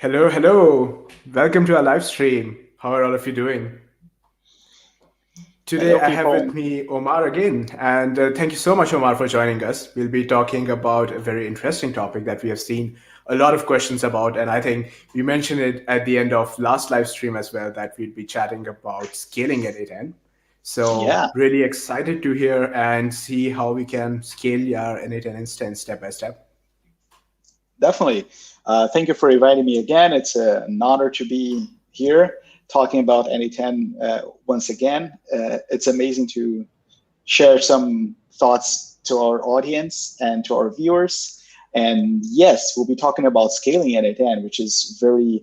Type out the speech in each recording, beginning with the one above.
Hello, hello. Welcome to our live stream. How are all of you doing? Today Hello, I have with people. me Omar again, and thank you so much, Omar, for joining us. We'll be talking about a very interesting topic that we have seen a lot of questions about, and I think we mentioned it at the end of last live stream as well that we'd be chatting about scaling at n8n. So Yeah, really excited to hear and see how we can scale your n8n instance step by step. definitely. Thank you for inviting me again. It's an honor to be here talking about n8n once again. It's amazing to share some thoughts to our audience and to our viewers. And yes, we'll be talking about scaling n8n, which is very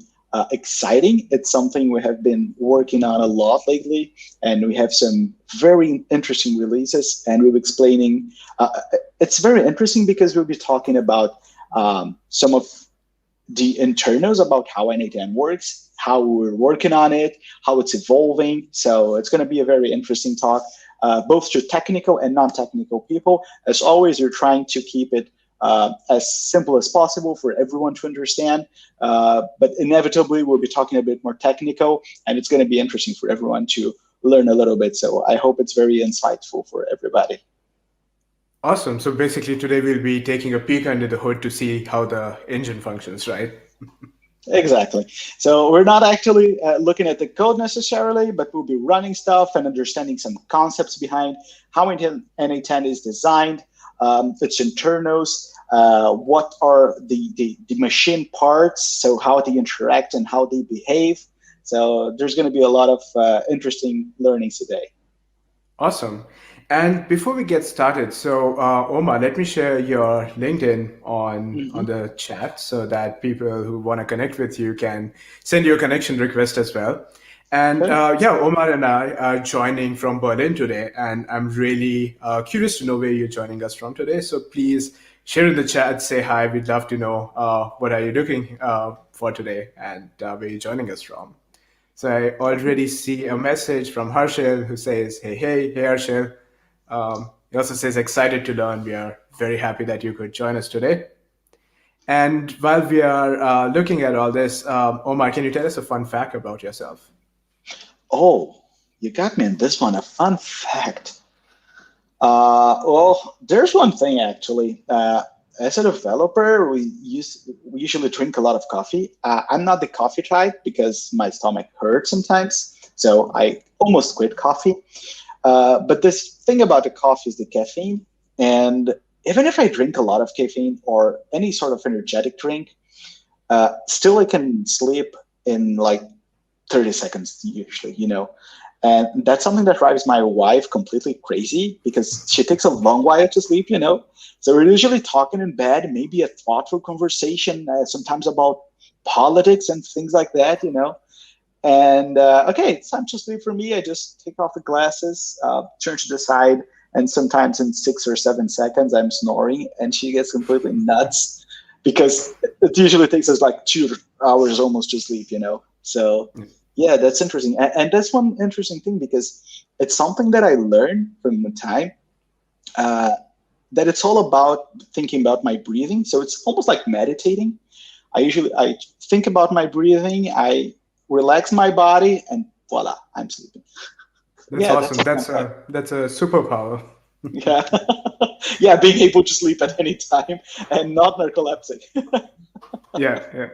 exciting. It's something we have been working on a lot lately, and we have some very interesting releases. And we'll be explaining. It's very interesting because we'll be talking about some of the internals about how n8n works, how we're working on it, how it's evolving. So it's going to be a very interesting talk, both to technical and non-technical people. As always, you're trying to keep it as simple as possible for everyone to understand. But inevitably, we'll be talking a bit more technical, and it's going to be interesting for everyone to learn a little bit. So I hope it's very insightful for everybody. Awesome. So basically, today we'll be taking a peek under the hood to see how the engine functions, right? Exactly. So we're not actually looking at the code necessarily, but we'll be running stuff and understanding some concepts behind how n8n is designed, its internals, what are the machine parts, so how they interact and how they behave. So there's going to be a lot of interesting learnings today. Awesome. And before we get started, so Omar, let me share your LinkedIn on Hmm. the chat so that people who want to connect with you can send you a connection request as well. And Sure. yeah, Omar and I are joining from Berlin today, and I'm really curious to know where you're joining us from today. So please share in the chat, say hi. We'd love to know what are you looking for today and where you're joining us from. So I already see a message from Harshil who says, hey, Harshil. He also says, excited to learn. We are very happy that you could join us today. And while we are looking at all this, Omar, can you tell us a fun fact about yourself? Oh, you got me in this one. A fun fact. Well, there's one thing actually. As a developer, we usually drink a lot of coffee. I'm not the coffee type because my stomach hurts sometimes, so I almost quit coffee. But this thing about the coffee is the caffeine, and even if I drink a lot of caffeine or any sort of energetic drink, still I can sleep in like 30 seconds usually, and that's something that drives my wife completely crazy because she takes a long while to sleep. So we're usually talking in bed, maybe a thoughtful conversation, sometimes about politics and things like that. And okay, it's time to sleep for me. I just take off the glasses, turn to the side, and sometimes in 6 or 7 seconds I'm snoring and she gets completely nuts because it usually takes us like 2 hours almost to sleep. So yeah, that's interesting. And that's one interesting thing because it's something that I learned from the time, uh, that it's all about thinking about my breathing. So it's almost like meditating. I think about my breathing, I relax my body, and voila, I'm sleeping. That's Yeah, that's awesome. a fun fact. That's a superpower. Yeah. Yeah, being able to sleep at any time and not narcoleptic. Yeah.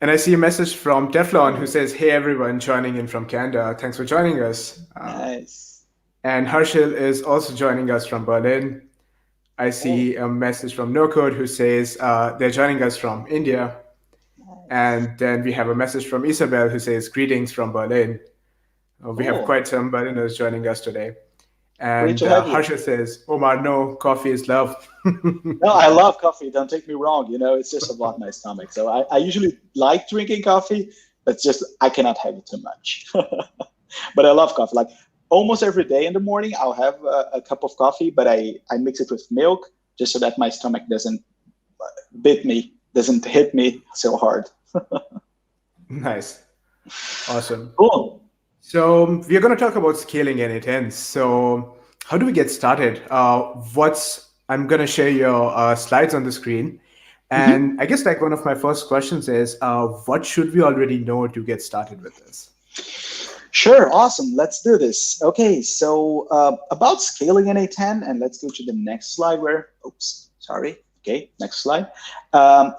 And I see a message from Teflon who says, hey, everyone joining in from Canada. Thanks for joining us. Nice. And Harshil is also joining us from Berlin. I Oh, see a message from No Code who says they're joining us from India. nice. And then we have a message from Isabel who says, greetings from Berlin. We have Cool. quite some Berliners joining us today. Great And to have you. Harsha says, Omar, no, coffee is love. No, I love coffee. Don't take me wrong. It's just about my stomach. So I usually like drinking coffee, but just I cannot have it too much. But I love coffee. Like almost every day in the morning, I'll have a cup of coffee, but I mix it with milk just so that my stomach doesn't bit me, doesn't hit me so hard. Nice. Awesome. Cool. So we're going to talk about scaling n8n. So how do we get started? I'm going to share your slides on the screen. Mhm. And I guess like one of my first questions is, what should we already know to get started with this? Sure, awesome. Let's do this. Okay, so about scaling n8n, and let's go to the next slide where, oops, sorry. Okay, next slide.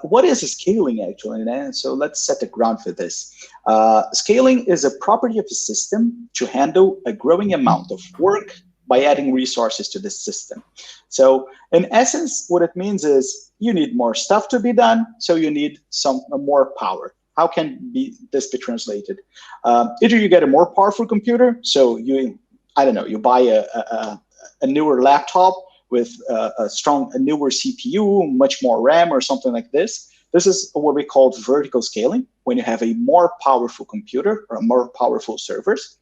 What is scaling actually? And so let's set the ground for this. Scaling is a property of a system to handle a growing amount of work by adding resources to the system. So in essence, what it means is you need more stuff to be done, so you need some more power. How can this be translated? Either you get a more powerful computer, so I don't know, you buy a newer laptop with a newer CPU, much more RAM or something like this. This is what we call vertical scaling, when you have a more powerful computer or more powerful servers.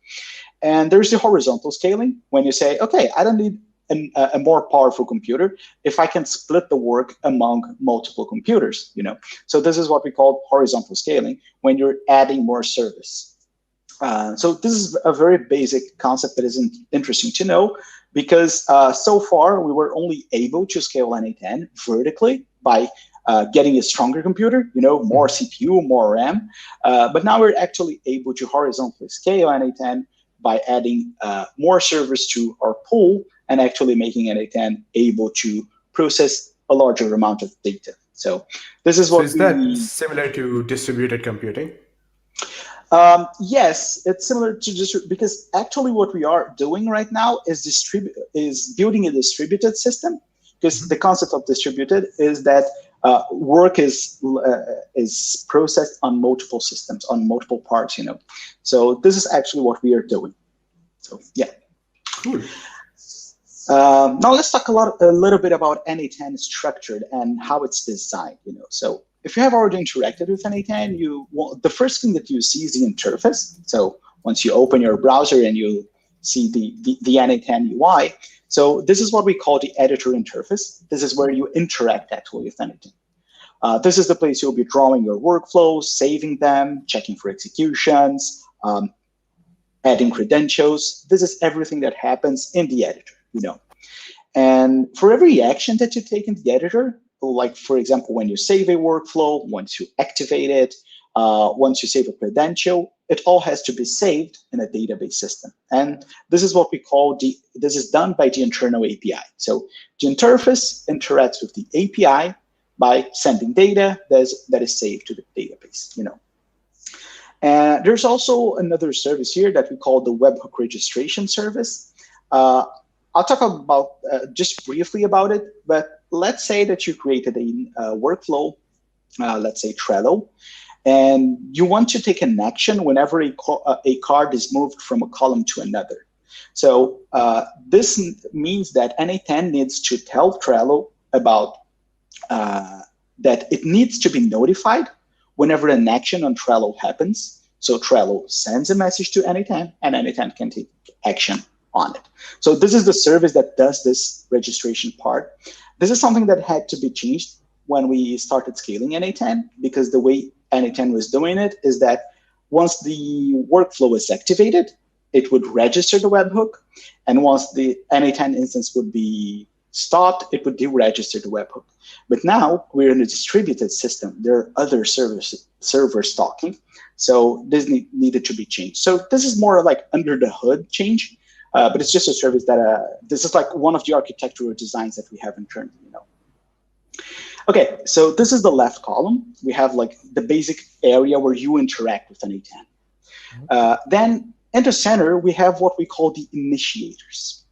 And there's the horizontal scaling, when you say, okay, I don't need a more powerful computer if I can split the work among multiple computers. So this is what we call horizontal scaling, when you're adding more service. So this is a very basic concept that is interesting to know, because so far we were only able to scale n8n vertically by getting a stronger computer, more CPU, more RAM. But now we're actually able to horizontally scale n8n by adding more servers to our pool and actually making n8n able to process a larger amount of data. So this is So what is that we similar to distributed computing? Yes, it's similar to because actually what we are doing right now is building a distributed system. Because the concept of distributed is that work is processed on multiple systems, on multiple parts. So this is actually what we are doing. So yeah. Cool. Now let's talk a little bit about n8n structured and how it's designed. So if you have already interacted with n8n, the first thing that you see is the interface. So once you open your browser and you see the n8n UI, so this is what we call the editor interface. This is where you interact actually with n8n. This is the place you'll be drawing your workflows, saving them, checking for executions, adding credentials. This is everything that happens in the editor. And for every action that you take in the editor, like for example, when you save a workflow, once you activate it, once you save a credential, it all has to be saved in a database system. And this is what we call this is done by the internal API. So the interface interacts with the API by sending data that is saved to the database. And there's also another service here that we call the webhook registration service. I'll talk about just briefly about it, but let's say that you created a workflow, let's say Trello, and you want to take an action whenever a card is moved from a column to another. So this means that n8n needs to tell Trello about that it needs to be notified whenever an action on Trello happens. So Trello sends a message to n8n, and n8n can take action on it. So this is the service that does this registration part. This is something that had to be changed when we started scaling n8n, because the way n8n was doing it is that once the workflow is activated, it would register the webhook, and once the n8n instance would be stopped, it would deregister the webhook. But now we're in a distributed system. There are other servers talking, so this needed to be changed. So this is more like under the hood change. But it's just a service that this is like one of the architectural designs that we have internally. Okay, so this is the left column. We have like the basic area where you interact with n8n. Then in the center, we have what we call the initiators.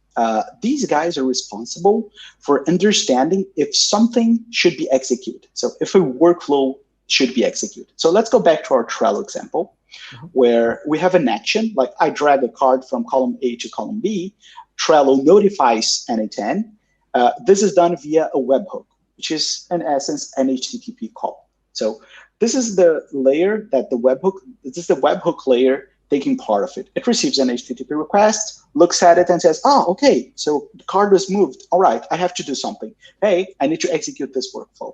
These guys are responsible for understanding if something should be executed. So if a workflow should be executed. So let's go back to our Trello example, where we have an action, like I drag a card from column A to column B, Trello notifies n8n. This is done via a webhook, which is in essence an HTTP call. So this is the layer that this is the webhook layer taking part of it. It receives an HTTP request, looks at it and says, oh, okay, so the card was moved. All right, I have to do something. Hey, I need to execute this workflow.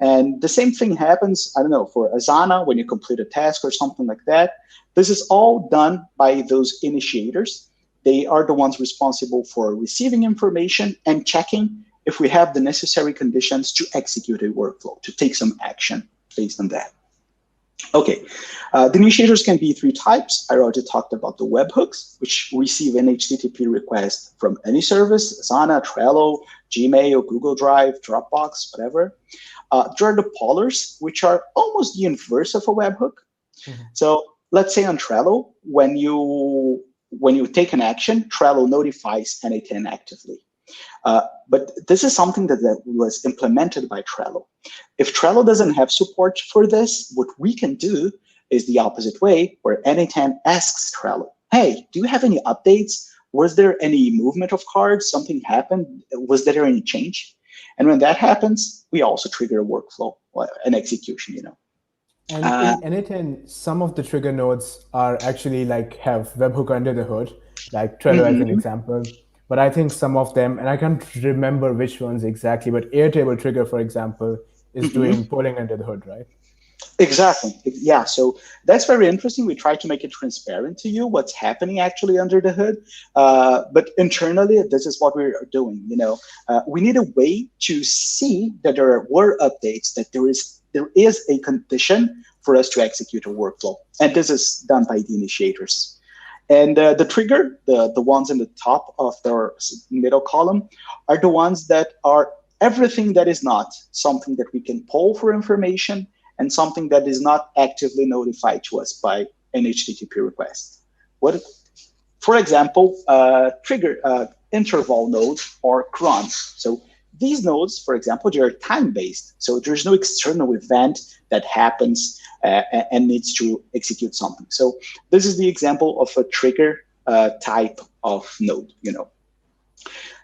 And the same thing happens, I don't know, for Asana, when you complete a task or something like that. This is all done by those initiators. They are the ones responsible for receiving information and checking if we have the necessary conditions to execute a workflow, to take some action based on that. Okay, the initiators can be three types. I already talked about the webhooks, which receive an HTTP request from any service, Asana, Trello, Gmail, Google Drive, Dropbox, whatever. There are the pollers, which are almost the inverse of a webhook. Mm-hmm. So let's say on Trello, when you take an action, Trello notifies n8n actively. But this is something that was implemented by Trello. If Trello doesn't have support for this, what we can do is the opposite way, where n8n asks Trello, hey, do you have any updates? Was there any movement of cards? Something happened? Was there any change? And when that happens, we also trigger a workflow, an execution, And in n8n, some of the trigger nodes are actually have webhook under the hood, like Trello as an example. But I think some of them, and I can't remember which ones exactly, but Airtable trigger, for example, is doing polling under the hood, right? Exactly. Yeah. So that's very interesting. We try to make it transparent to you what's happening actually under the hood. But internally, this is what we're doing. We need a way to see that there were updates, that there is a condition for us to execute a workflow, and this is done by the initiators. And the trigger, the ones in the top of the middle column, are the ones that are everything that is not something that we can poll for information and something that is not actively notified to us by an HTTP request. For example, trigger interval nodes or crons. So these nodes, for example, they are time-based. So there's no external event that happens and needs to execute something. So this is the example of a trigger type of node,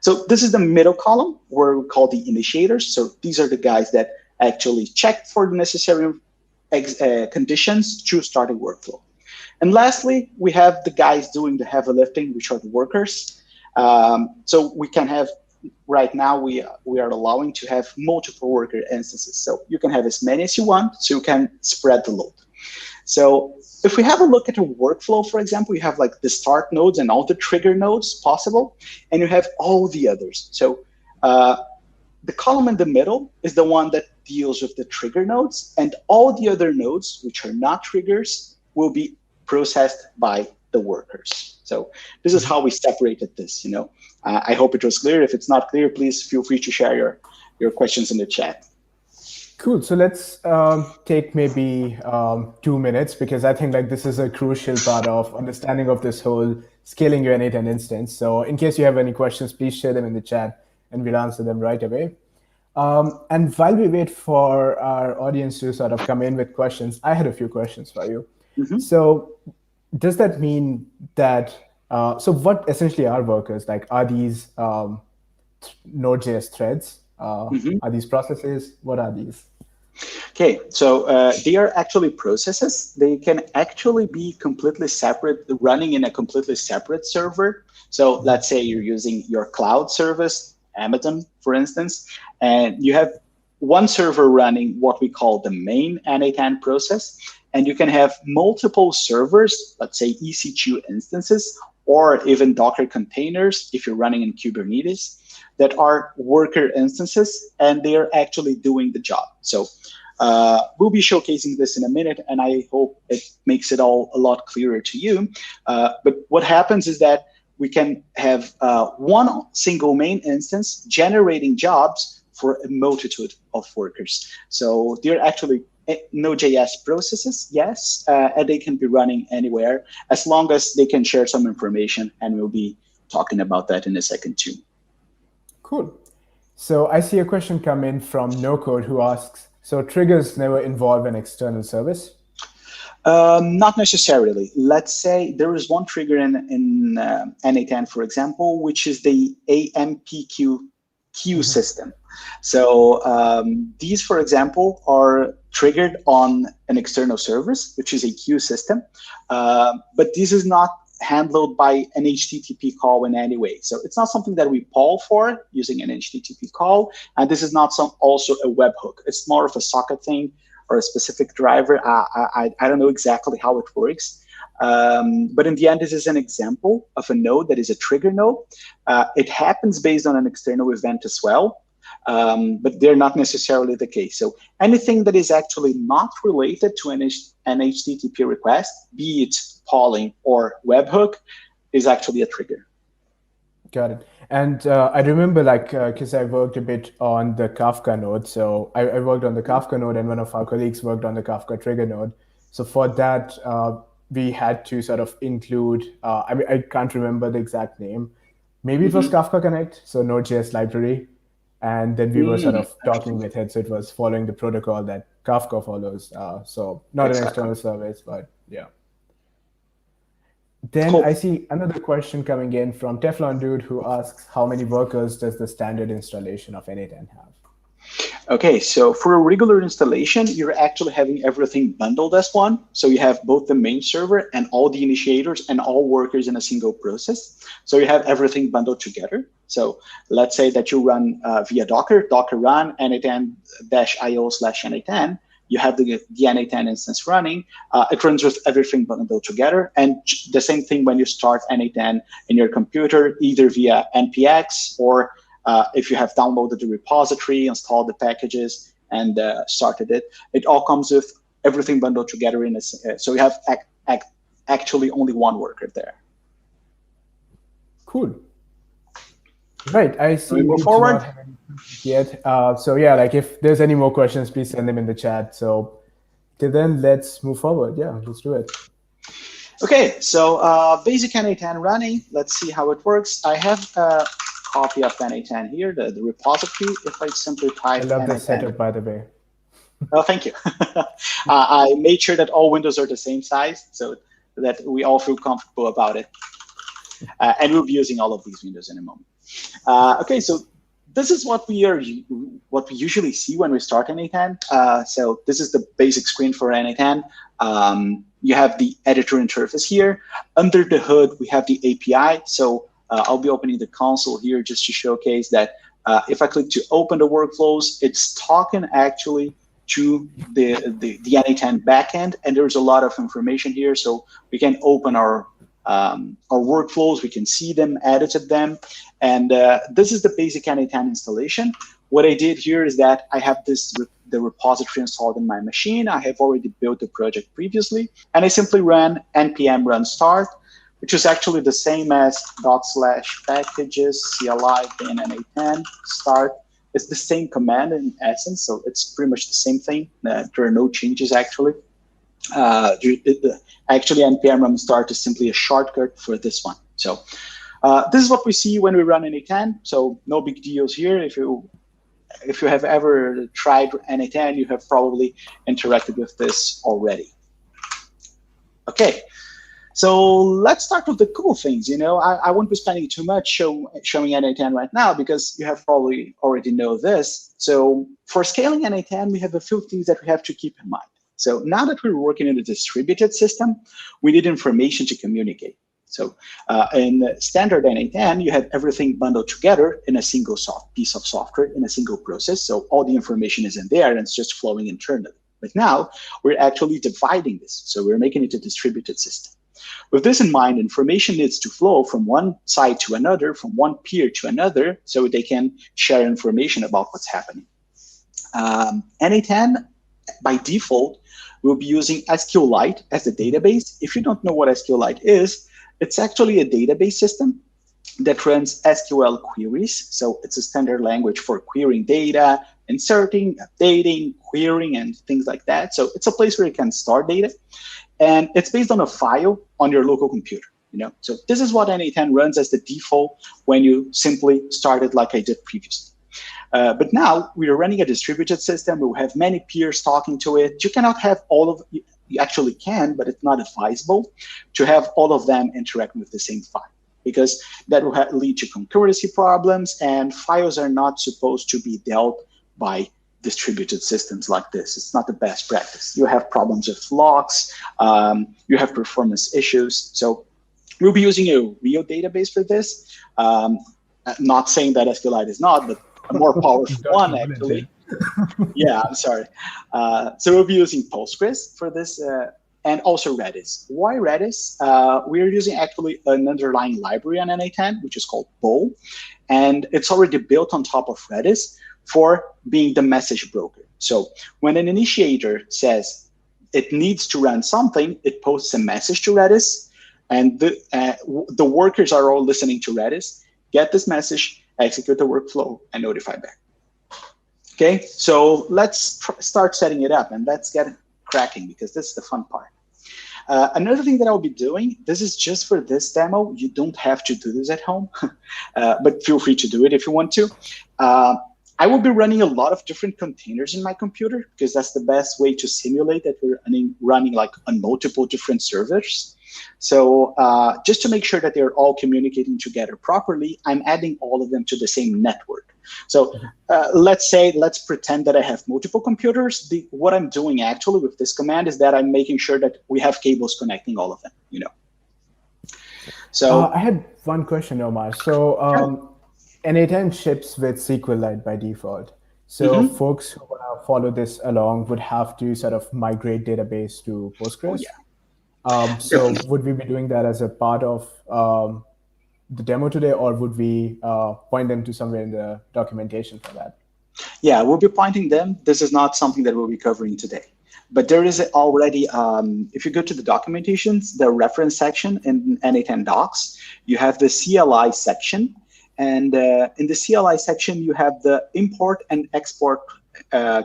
So this is the middle column, where we call the initiators. So these are the guys that actually check for the necessary conditions to start a workflow. And lastly, we have the guys doing the heavy lifting, which are the workers. So we can have, right now, we are allowing to have multiple worker instances. So you can have as many as you want, so you can spread the load. So if we have a look at a workflow, for example, you have the start nodes and all the trigger nodes possible, and you have all the others. So the column in the middle is the one that deals with the trigger nodes, and all the other nodes, which are not triggers, will be processed by the workers. So this is how we separated this, I hope it was clear. If it's not clear, please feel free to share your questions in the chat. Cool. So let's take maybe 2 minutes, because I think this is a crucial part of understanding of this whole scaling your n8n instance. So in case you have any questions, please share them in the chat and we'll answer them right away. And while we wait for our audience to sort of come in with questions, I had a few questions for you. So does that mean that, so what essentially are workers? Are these Node.js threads? Are these processes? What are these? Okay, so they are actually processes. They can actually be completely separate, running in a completely separate server. So let's say you're using your cloud service, Amazon, for instance, and you have one server running what we call the main n8n process, and you can have multiple servers, let's say EC2 instances, or even Docker containers if you're running in Kubernetes, that are worker instances, and they are actually doing the job. So we'll be showcasing this in a minute, and I hope it makes it all a lot clearer to you. But what happens is that we can have one single main instance generating jobs for a multitude of workers. So they're actually Node.js processes, yes, and they can be running anywhere as long as they can share some information, and we'll be talking about that in a second too. Cool. So I see a question come in from NoCode who asks, so triggers never involve an external service? Not necessarily. Let's say there is one trigger in n8n, for example, which is the AMPQ queue system. So these, for example, are triggered on an external service, which is a queue system. But this is not handled by an HTTP call in any way. So it's not something that we poll for using an HTTP call. And this is not also a webhook. It's more of a socket thing or a specific driver. I don't know exactly how it works. But in the end, this is an example of a node that is a trigger node. It happens based on an external event as well. but they're not necessarily the case. So anything that is actually not related to an HTTP request, be it polling or webhook, is actually a trigger. Got it. And I remember, like, because I worked a bit on the Kafka node. So I worked on the Kafka node, and one of our colleagues worked on the Kafka trigger node. So for that, we had to sort of include, I can't remember the exact name. Maybe it was Kafka Connect, so Node.js library. And then we were sort of talking with it. So it was following the protocol that Kafka follows. So not an external service, but yeah. Then I see another question coming in from Teflon Dude, who asks, how many workers does the standard installation of n8n have? Okay, so for a regular installation, you're actually having everything bundled as one. So you have both the main server and all the initiators and all workers in a single process. So you have everything bundled together. So let's say that you run via Docker run n8n-io/n8n. You have the n8n instance running. It runs with everything bundled together. And the same thing when you start n8n in your computer, either via npx or if you have downloaded the repository, installed the packages, and started it, it all comes with everything bundled together. So you have actually only one worker there. Cool. Right, I see. We move forward yet. So yeah, like if there's any more questions, please send them in the chat. So till then, let's move forward. Yeah, let's do it. Okay, so basic n8n running. Let's see how it works. I have a copy of n8n here, the repository. If I simply type, I love the setup, by the way. Oh, thank you. I made sure that all windows are the same size so that we all feel comfortable about it. And we'll be using all of these windows in a moment. Okay, so this is what we usually see when we start n8n. So this is the basic screen for n8n. You have the editor interface here. Under the hood, we have the API. So I'll be opening the console here just to showcase that if I click to open the workflows, it's talking actually to the n8n backend, and there's a lot of information here. So we can open our workflows, we can see them, edit them, and this is the basic n8n installation. What I did here is that I have the repository installed in my machine. I have already built the project previously, and I simply ran npm run start, which is actually the same as /packages CLI bin n8n start. It's the same command in essence, so it's pretty much the same thing. There are no changes actually. Actually, npm run start is simply a shortcut for this one. So this is what we see when we run n8n. So no big deals here. If you have ever tried n8n, you have probably interacted with this already. Okay. So let's start with the cool things. I won't be spending too much showing n8n right now because you have probably already know this. So for scaling n8n, we have a few things that we have to keep in mind. So now that we're working in a distributed system, we need information to communicate. So in standard n8n, you have everything bundled together in a single piece of software, in a single process. So all the information is in there and it's just flowing internally. But now we're actually dividing this. So we're making it a distributed system. With this in mind, information needs to flow from one side to another, from one peer to another, so they can share information about what's happening. n8n, by default, will be using SQLite as the database. If you don't know what SQLite is, it's actually a database system that runs SQL queries. So it's a standard language for querying data, inserting, updating, querying, and things like that. So it's a place where you can store data. And it's based on a file on your local computer. So this is what n8n runs as the default when you simply start it like I did previously. But now we are running a distributed system. We will have many peers talking to it. You cannot have all of, you actually can, but it's not advisable to have all of them interact with the same file because that will lead to concurrency problems, and files are not supposed to be dealt by distributed systems like this. It's not the best practice. You have problems with locks, you have performance issues. So we'll be using a real database for this. Not saying that SQLite is not, but a more powerful one actually. Yeah, I'm sorry. So we'll be using Postgres for this and also Redis. Why Redis? We're using actually an underlying library on n8n, which is called qpull. And it's already built on top of Redis for being the message broker. So when an initiator says it needs to run something, it posts a message to Redis, and the workers are all listening to Redis, get this message, execute the workflow, and notify back. Okay, so let's start setting it up, and let's get cracking, because this is the fun part. Another thing that I'll be doing, this is just for this demo. You don't have to do this at home, but feel free to do it if you want to. I will be running a lot of different containers in my computer, because that's the best way to simulate that we're running like on multiple different servers. So just to make sure that they're all communicating together properly, I'm adding all of them to the same network. So let's pretend that I have multiple computers. What I'm doing actually with this command is that I'm making sure that we have cables connecting all of them, So I had one question, Omar. So n8n ships with SQLite by default. So folks who want to follow this along would have to sort of migrate database to Postgres. So would we be doing that as a part of the demo today, or would we point them to somewhere in the documentation for that? Yeah, we'll be pointing them. This is not something that we'll be covering today. But there is already, if you go to the documentations, the reference section in n8n docs, you have the CLI section. And in the CLI section, you have the import and export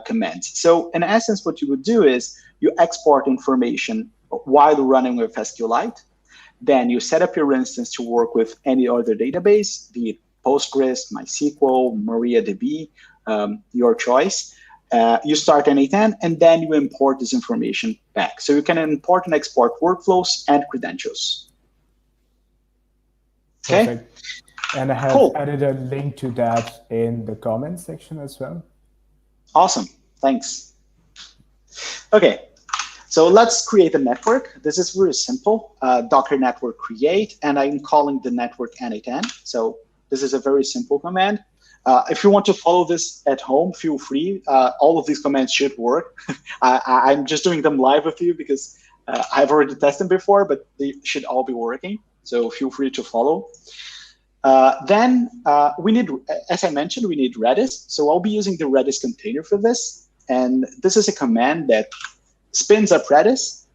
commands. So in essence, what you would do is you export information while running with SQLite. Then you set up your instance to work with any other database, be it Postgres, MySQL, MariaDB, your choice. You start n8n, and then you import this information back. So you can import and export workflows and credentials. Okay. Perfect. And I have added a link to that in the comments section as well. Awesome. Thanks. Okay. So let's create a network. This is very simple. Docker network create, and I'm calling the network n8n. So this is a very simple command. If you want to follow this at home, feel free. All of these commands should work. I'm just doing them live with you because I've already tested them before, but they should all be working. So feel free to follow. Then we need, as I mentioned, we need Redis. So I'll be using the Redis container for this. And this is a command that spins up Redis,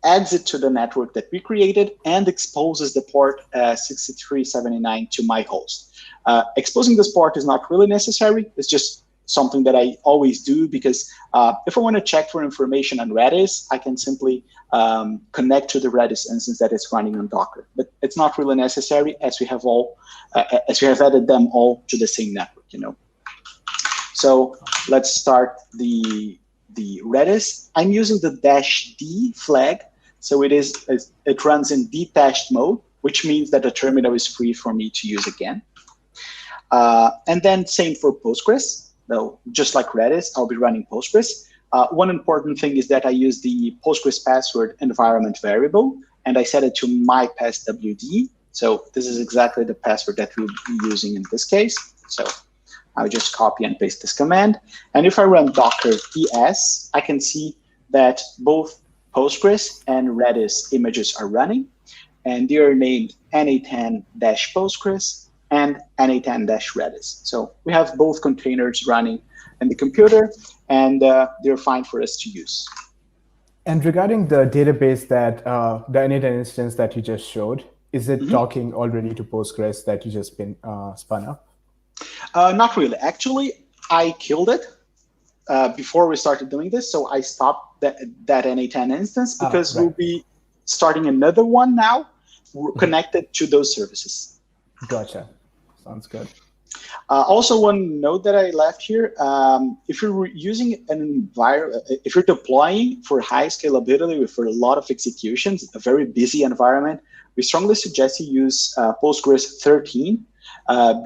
adds it to the network that we created, and exposes the port 6379 to my host. Exposing this port is not really necessary. It's just something that I always do because if I want to check for information on Redis, I can simply connect to the Redis instance that is running on Docker. But it's not really necessary as we have added them all to the same network, So let's start the Redis. I'm using the -d flag, so it runs in detached mode, which means that the terminal is free for me to use again. And then same for Postgres. So just like Redis, I'll be running Postgres. One important thing is that I use the Postgres password environment variable, and I set it to my passwd. So this is exactly the password that we'll be using in this case. So I'll just copy and paste this command. And if I run docker es, I can see that both Postgres and Redis images are running, and they are named n8n-postgres and n8n-redis. So we have both containers running in the computer, and they're fine for us to use. And regarding the database that the n8n instance that you just showed, is it talking already to Postgres that you just been spun up? Not really. Actually, I killed it before we started doing this. So I stopped that n8n instance because we'll be starting another one now connected to those services. Gotcha. Sounds good. Also, one note that I left here, if you're using an environment, if you're deploying for high scalability with a lot of executions, a very busy environment, we strongly suggest you use Postgres 13.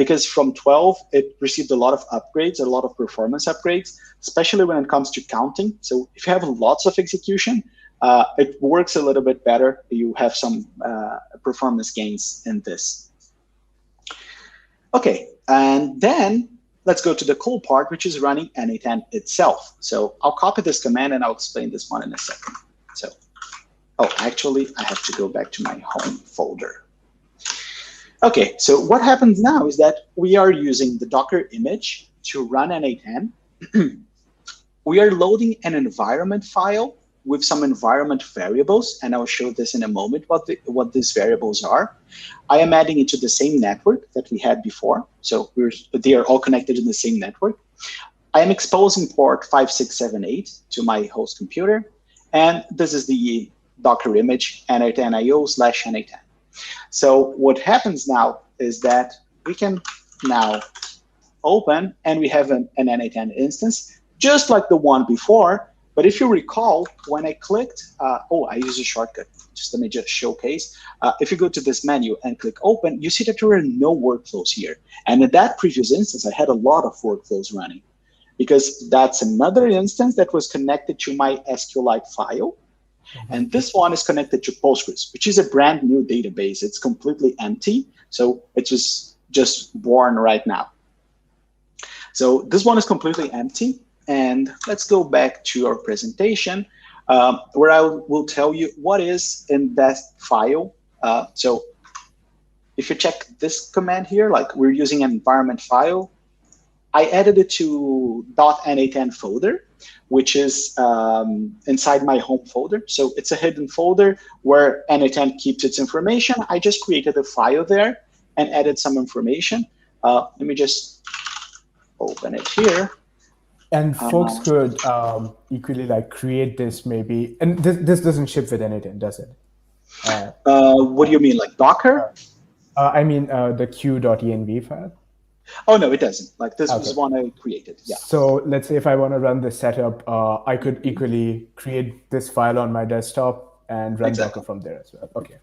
Because from 12, it received a lot of upgrades, a lot of performance upgrades, especially when it comes to counting. So if you have lots of execution, it works a little bit better. You have some performance gains in this. Okay, and then let's go to the cool part, which is running n8n itself. So I'll copy this command and I'll explain this one in a second. So, actually, I have to go back to my home folder. Okay, so what happens now is that we are using the Docker image to run n8n, we are loading an environment file with some environment variables, and I'll show this in a moment what these variables are. I am adding it to the same network that we had before, so they are all connected in the same network. I am exposing port 5678 to my host computer, and this is the Docker image n8nio/n8n. So what happens now is that we can now open, and we have an n8n instance, just like the one before. But if you recall, when I clicked, I use a shortcut. Let me showcase. If you go to this menu and click open, you see that there are no workflows here. And in that previous instance, I had a lot of workflows running because that's another instance that was connected to my SQLite file. And this one is connected to Postgres, which is a brand new database. It's completely empty. So it was just born right now. So this one is completely empty. And let's go back to our presentation, where I will tell you what is in that file. So if you check this command here, like we're using an environment file, I added it to .n8n folder, which is inside my home folder. So it's a hidden folder where n8n keeps its information. I just created a file there and added some information. Let me just open it here. And folks could equally like create this maybe, and this doesn't ship with n8n, does it? What do you mean, like Docker? I mean the q.env file. Oh no, it doesn't. Like this was one I created. Yeah. So let's say if I want to run this setup, I could equally create this file on my desktop and run Docker from there as well. Okay.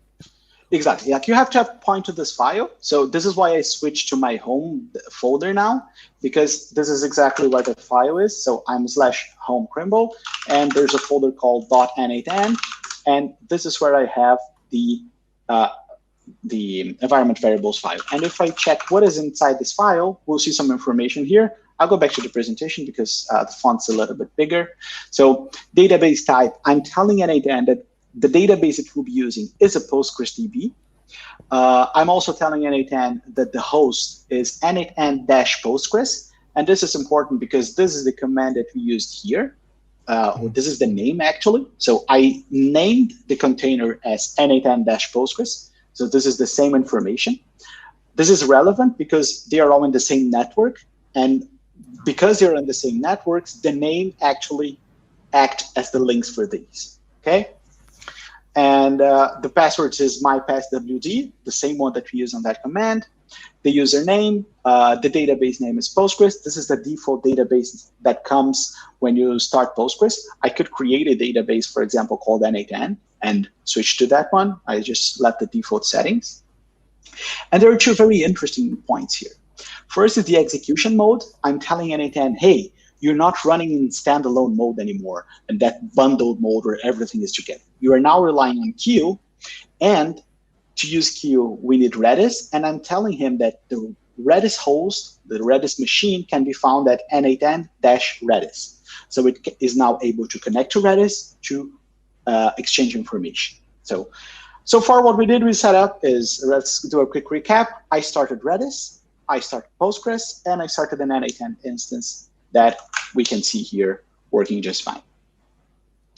Exactly. Like you have to point to this file. So this is why I switched to my home folder now, because this is exactly where the file is. So I'm /home crimble, and there's a folder called .n8n, and this is where I have the environment variables file. And if I check what is inside this file, we'll see some information here. I'll go back to the presentation because the font's a little bit bigger. So database type, I'm telling n8n that the database it will be using is a PostgreSDB. I'm also telling n8n that the host is n8n-postgres. And this is important because this is the command that we used here. This is the name, actually. So I named the container as n8n-postgres. So this is the same information. This is relevant because they are all in the same network. And because they're in the same networks, the name actually act as the links for these. Okay? And the password is mypasswd, the same one that we use on that command. The username, the database name is Postgres. This is the default database that comes when you start Postgres. I could create a database, for example, called n8n and switch to that one. I just left the default settings. And there are two very interesting points here. First is the execution mode. I'm telling n8n, hey, you're not running in standalone mode anymore, and that bundled mode where everything is together. You are now relying on Q, and to use Q, we need Redis, and I'm telling him that the Redis host, the Redis machine, can be found at n8n-Redis. So it is now able to connect to Redis to exchange information. So far what we did, we set up is, let's do a quick recap. I started Redis, I started Postgres, and I started an n8n instance that we can see here working just fine.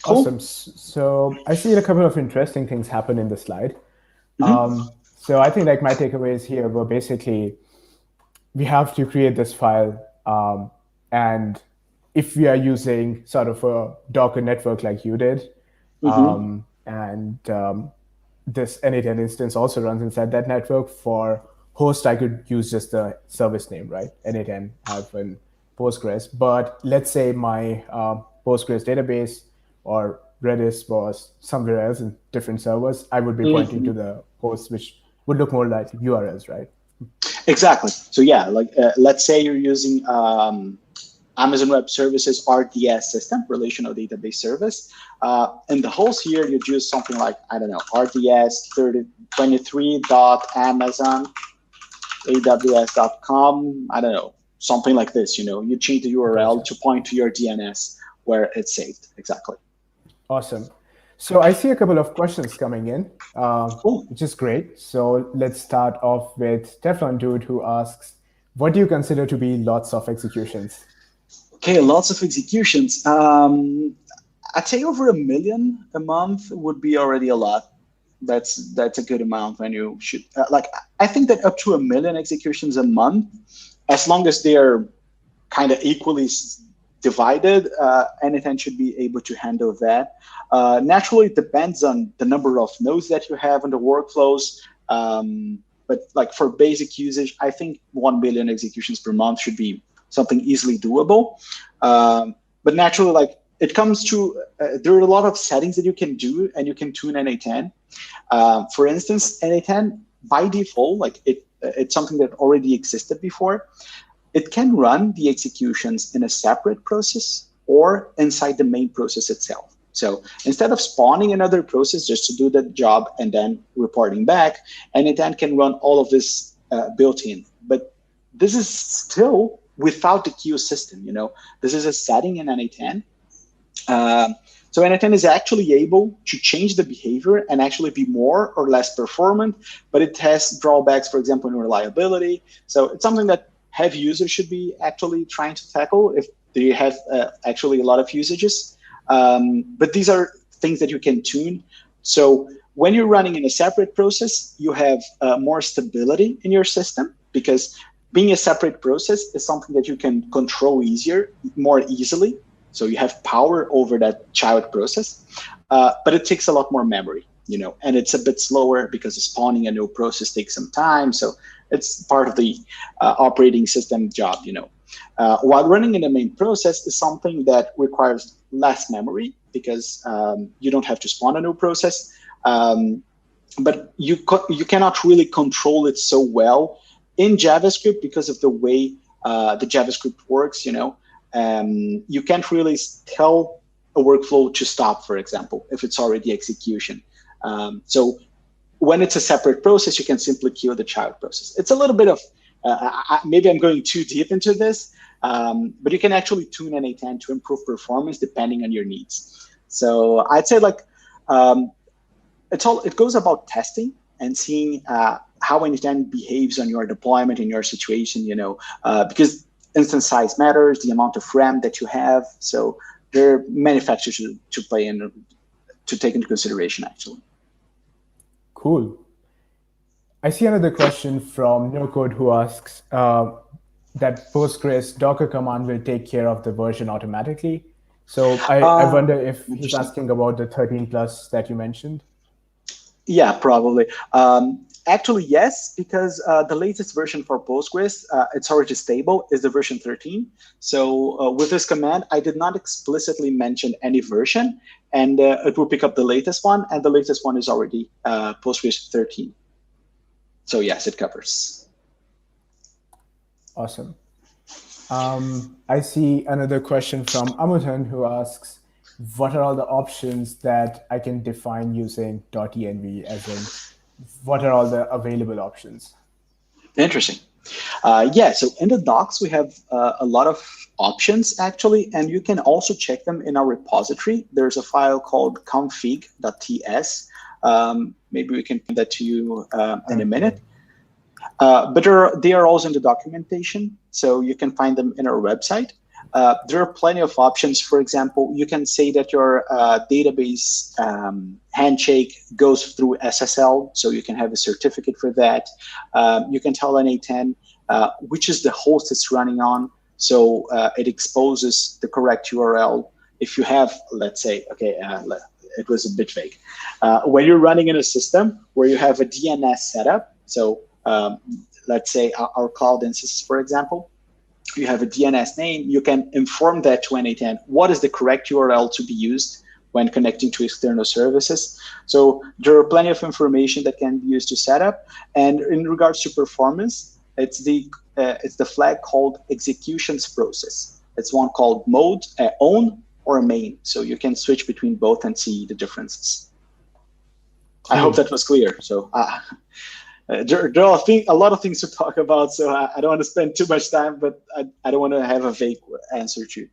Cool. Awesome. So I see a couple of interesting things happen in the slide. So I think like my takeaways here were basically, we have to create this file. And if we are using sort of a Docker network like you did, and this n8n instance also runs inside that network, for host, I could use just the service name, right? n8n-Postgres. But let's say my Postgres database or Redis was somewhere else in different servers, I would be pointing to the host, which would look more like URLs, right? Exactly. So yeah, like let's say you're using Amazon Web Services RDS system, relational database service. In the host here, you'd use something like, I don't know, RDS 23.amazon.aws.com. I don't know, something like this. You change the URL to point to your DNS where it's saved. Exactly. Awesome. So I see a couple of questions coming in, which is great. So let's start off with Teflon Dude, who asks, What do you consider to be lots of executions? Okay, lots of executions. I'd say over 1 million a month would be already a lot. That's a good amount when you should like. I think that up to 1 million executions a month, as long as they're kind of equally divided, n8n should be able to handle that. Naturally, it depends on the number of nodes that you have in the workflows. But like for basic usage, I think 1 billion executions per month should be something easily doable. But naturally, like it comes to, there are a lot of settings that you can do and you can tune n8n. For instance, n8n by default, like it's something that already existed before. It can run the executions in a separate process or inside the main process itself. So instead of spawning another process just to do the job and then reporting back, n8n can run all of this built in. But this is still without the queue system. You know, this is a setting in n8n. So n8n is actually able to change the behavior and actually be more or less performant, but it has drawbacks, for example, in reliability. So it's something that heavy users should be actually trying to tackle if they have actually a lot of usages. But these are things that you can tune. So when you're running in a separate process, you have more stability in your system, because being a separate process is something that you can control more easily. So you have power over that child process, but it takes a lot more memory, you know, and it's a bit slower because spawning a new process takes some time. So it's part of the operating system job, you know. While running in the main process is something that requires less memory because you don't have to spawn a new process, but you cannot really control it so well in JavaScript because of the way the JavaScript works, you know. You can't really tell a workflow to stop, for example, if it's already execution. So when it's a separate process, you can simply kill the child process. It's a little bit of, maybe I'm going too deep into this, but you can actually tune n8n to improve performance depending on your needs. So I'd say like, it goes about testing and seeing how n8n behaves on your deployment in your situation, you know, because instance size matters, the amount of RAM that you have. So there are many factors to play in, to take into consideration, actually. Cool. I see another question from NoCode who asks that Postgres Docker command will take care of the version automatically. So I wonder if he's asking about the 13 plus that you mentioned. Yeah, probably. Actually, yes, because the latest version for Postgres, it's already stable, is the version 13. So with this command, I did not explicitly mention any version, and it will pick up the latest one, and the latest one is already Postgres 13. So yes, it covers. Awesome. I see another question from Amutan who asks, what are all the options that I can define using .env, as in what are all the available options? Interesting. Yeah, so in the docs, we have a lot of options, actually, and you can also check them in our repository. There's a file called config.ts. Maybe we can send that to you in a minute. But they are also in the documentation, so you can find them in our website. There are plenty of options. For example, you can say that your database handshake goes through SSL, so you can have a certificate for that. You can tell n8n which is the host it's running on, so it exposes the correct URL. If you have, let's say, okay, it was a bit vague. When you're running in a system where you have a DNS setup, so let's say our cloud instances, for example, you have a DNS name, you can inform that to n8n what is the correct URL to be used when connecting to external services. So there are plenty of information that can be used to set up. And in regards to performance, it's the flag called executions process. It's one called mode, own, or main. So you can switch between both and see the differences. I hope that was clear. So there are a lot of things to talk about, so I don't want to spend too much time, but I don't want to have a vague answer to you.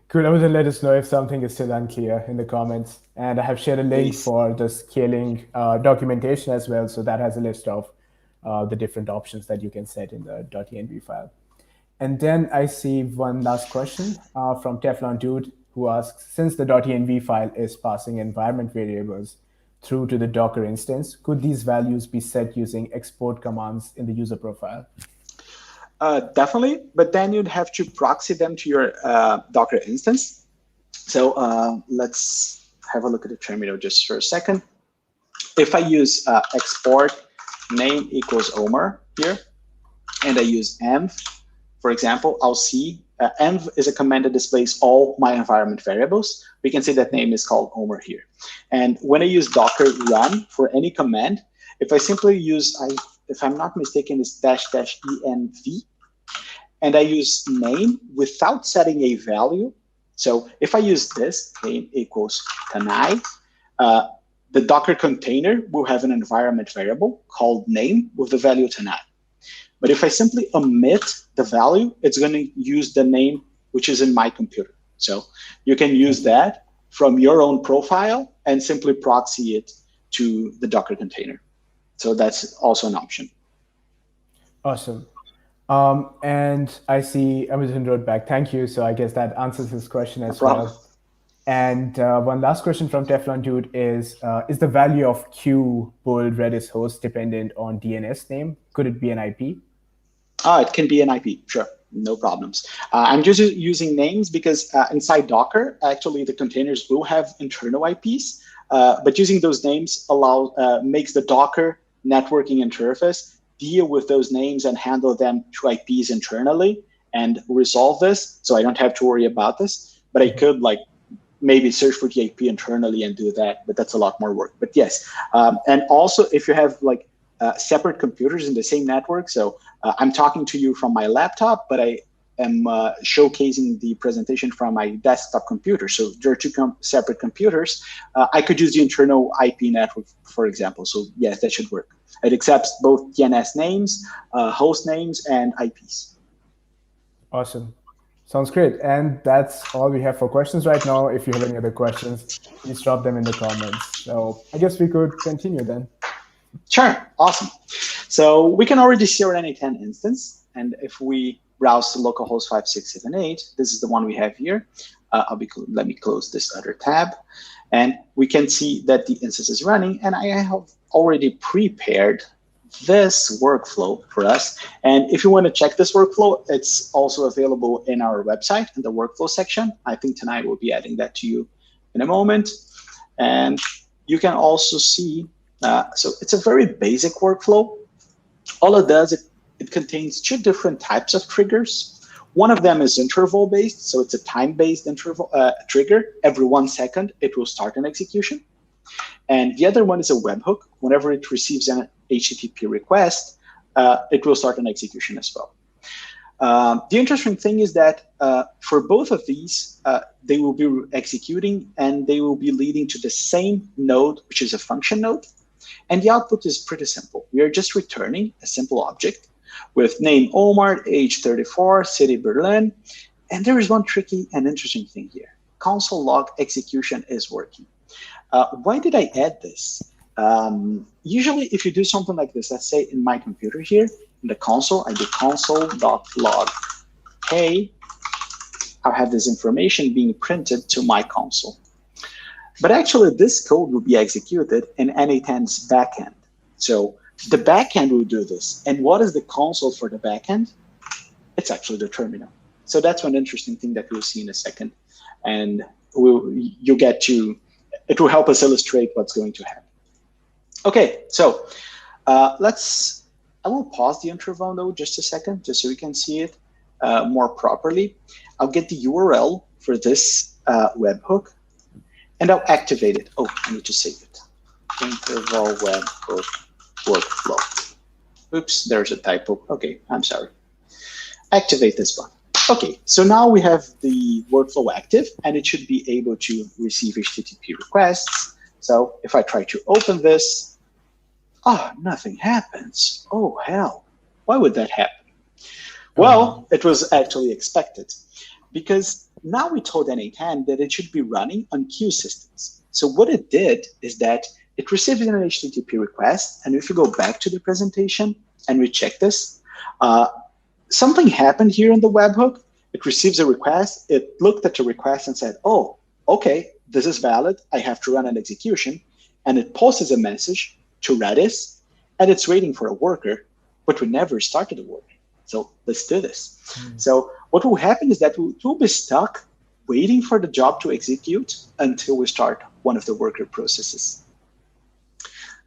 Cool. I would let us know if something is still unclear in the comments. And I have shared a link for the scaling documentation as well. So that has a list of the different options that you can set in the .env file. And then I see one last question from Teflon Dude, who asks, since the .env file is passing environment variables through to the Docker instance, could these values be set using export commands in the user profile? Definitely, but then you'd have to proxy them to your Docker instance. So let's have a look at the terminal just for a second. If I use export name equals Omar here, and I use env, for example, I'll see env is a command that displays all my environment variables. We can see that name is called Omar here. And when I use docker run for any command, if I simply use, if I'm not mistaken, it's --env, and I use name without setting a value. So if I use this, name equals Tanay, the Docker container will have an environment variable called name with the value Tanay. But if I simply omit the value, it's going to use the name which is in my computer. So you can use that from your own profile and simply proxy it to the Docker container. So that's also an option. Awesome. And I see Amazon wrote back, thank you. So I guess that answers his question as well. And one last question from Teflon Dude is the value of qpull Redis host dependent on DNS name? Could it be an IP? It can be an IP, sure, no problems. I'm just using names because inside Docker, actually the containers will have internal IPs, but using those names makes the Docker networking interface deal with those names and handle them to IPs internally and resolve this, so I don't have to worry about this. But I could maybe search for the IP internally and do that, but that's a lot more work. But yes, and also if you have separate computers in the same network, so I'm talking to you from my laptop, but I am showcasing the presentation from my desktop computer. So there are two separate computers. I could use the internal IP network, for example. So yes, that should work. It accepts both DNS names, host names, and IPs. Awesome. Sounds great. And that's all we have for questions right now. If you have any other questions, please drop them in the comments. So I guess we could continue then. Sure, awesome. So we can already see our n8n instance. And if we browse to localhost 5678, this is the one we have here. Let me close this other tab. And we can see that the instance is running. And I have already prepared this workflow for us. And if you want to check this workflow, it's also available in our website in the workflow section. I think tonight we'll be adding that to you in a moment. And you can also see, so it's a very basic workflow. All it does, it contains two different types of triggers. One of them is interval based, so it's a time-based interval trigger. Every 1 second, it will start an execution. And the other one is a webhook. Whenever it receives an HTTP request, it will start an execution as well. The interesting thing is that for both of these, they will be executing and they will be leading to the same node, which is a function node. And the output is pretty simple. We are just returning a simple object with name Omar, age 34, city Berlin. And there is one tricky and interesting thing here. Console log execution is working. Why did I add this? Usually, if you do something like this, let's say in my computer here, in the console, I do console.log. Hey, I'll have this information being printed to my console. But actually, this code will be executed in n8n's backend. So the backend will do this. And what is the console for the backend? It's actually the terminal. So that's one interesting thing that we'll see in a second. And you'll get to, it will help us illustrate what's going to happen. Okay, so I will pause the interval though just a second, just so we can see it more properly. I'll get the URL for this webhook, and I'll activate it. Oh, I need to save it. Interval webhook workflow. Oops, there's a typo. Okay, I'm sorry. Activate this button. Okay, so now we have the workflow active, and it should be able to receive HTTP requests. So if I try to open this, nothing happens. Oh, hell. Why would that happen? Well, it was actually expected, because now we told n8n that it should be running on queue systems. So what it did is that it received an HTTP request, and if you go back to the presentation, and we check this, something happened here in the webhook. It receives a request. It looked at the request and said, oh, okay, this is valid. I have to run an execution. And it posts a message to Redis, and it's waiting for a worker, but we never started a worker. So let's do this. So what will happen is that we'll be stuck waiting for the job to execute until we start one of the worker processes.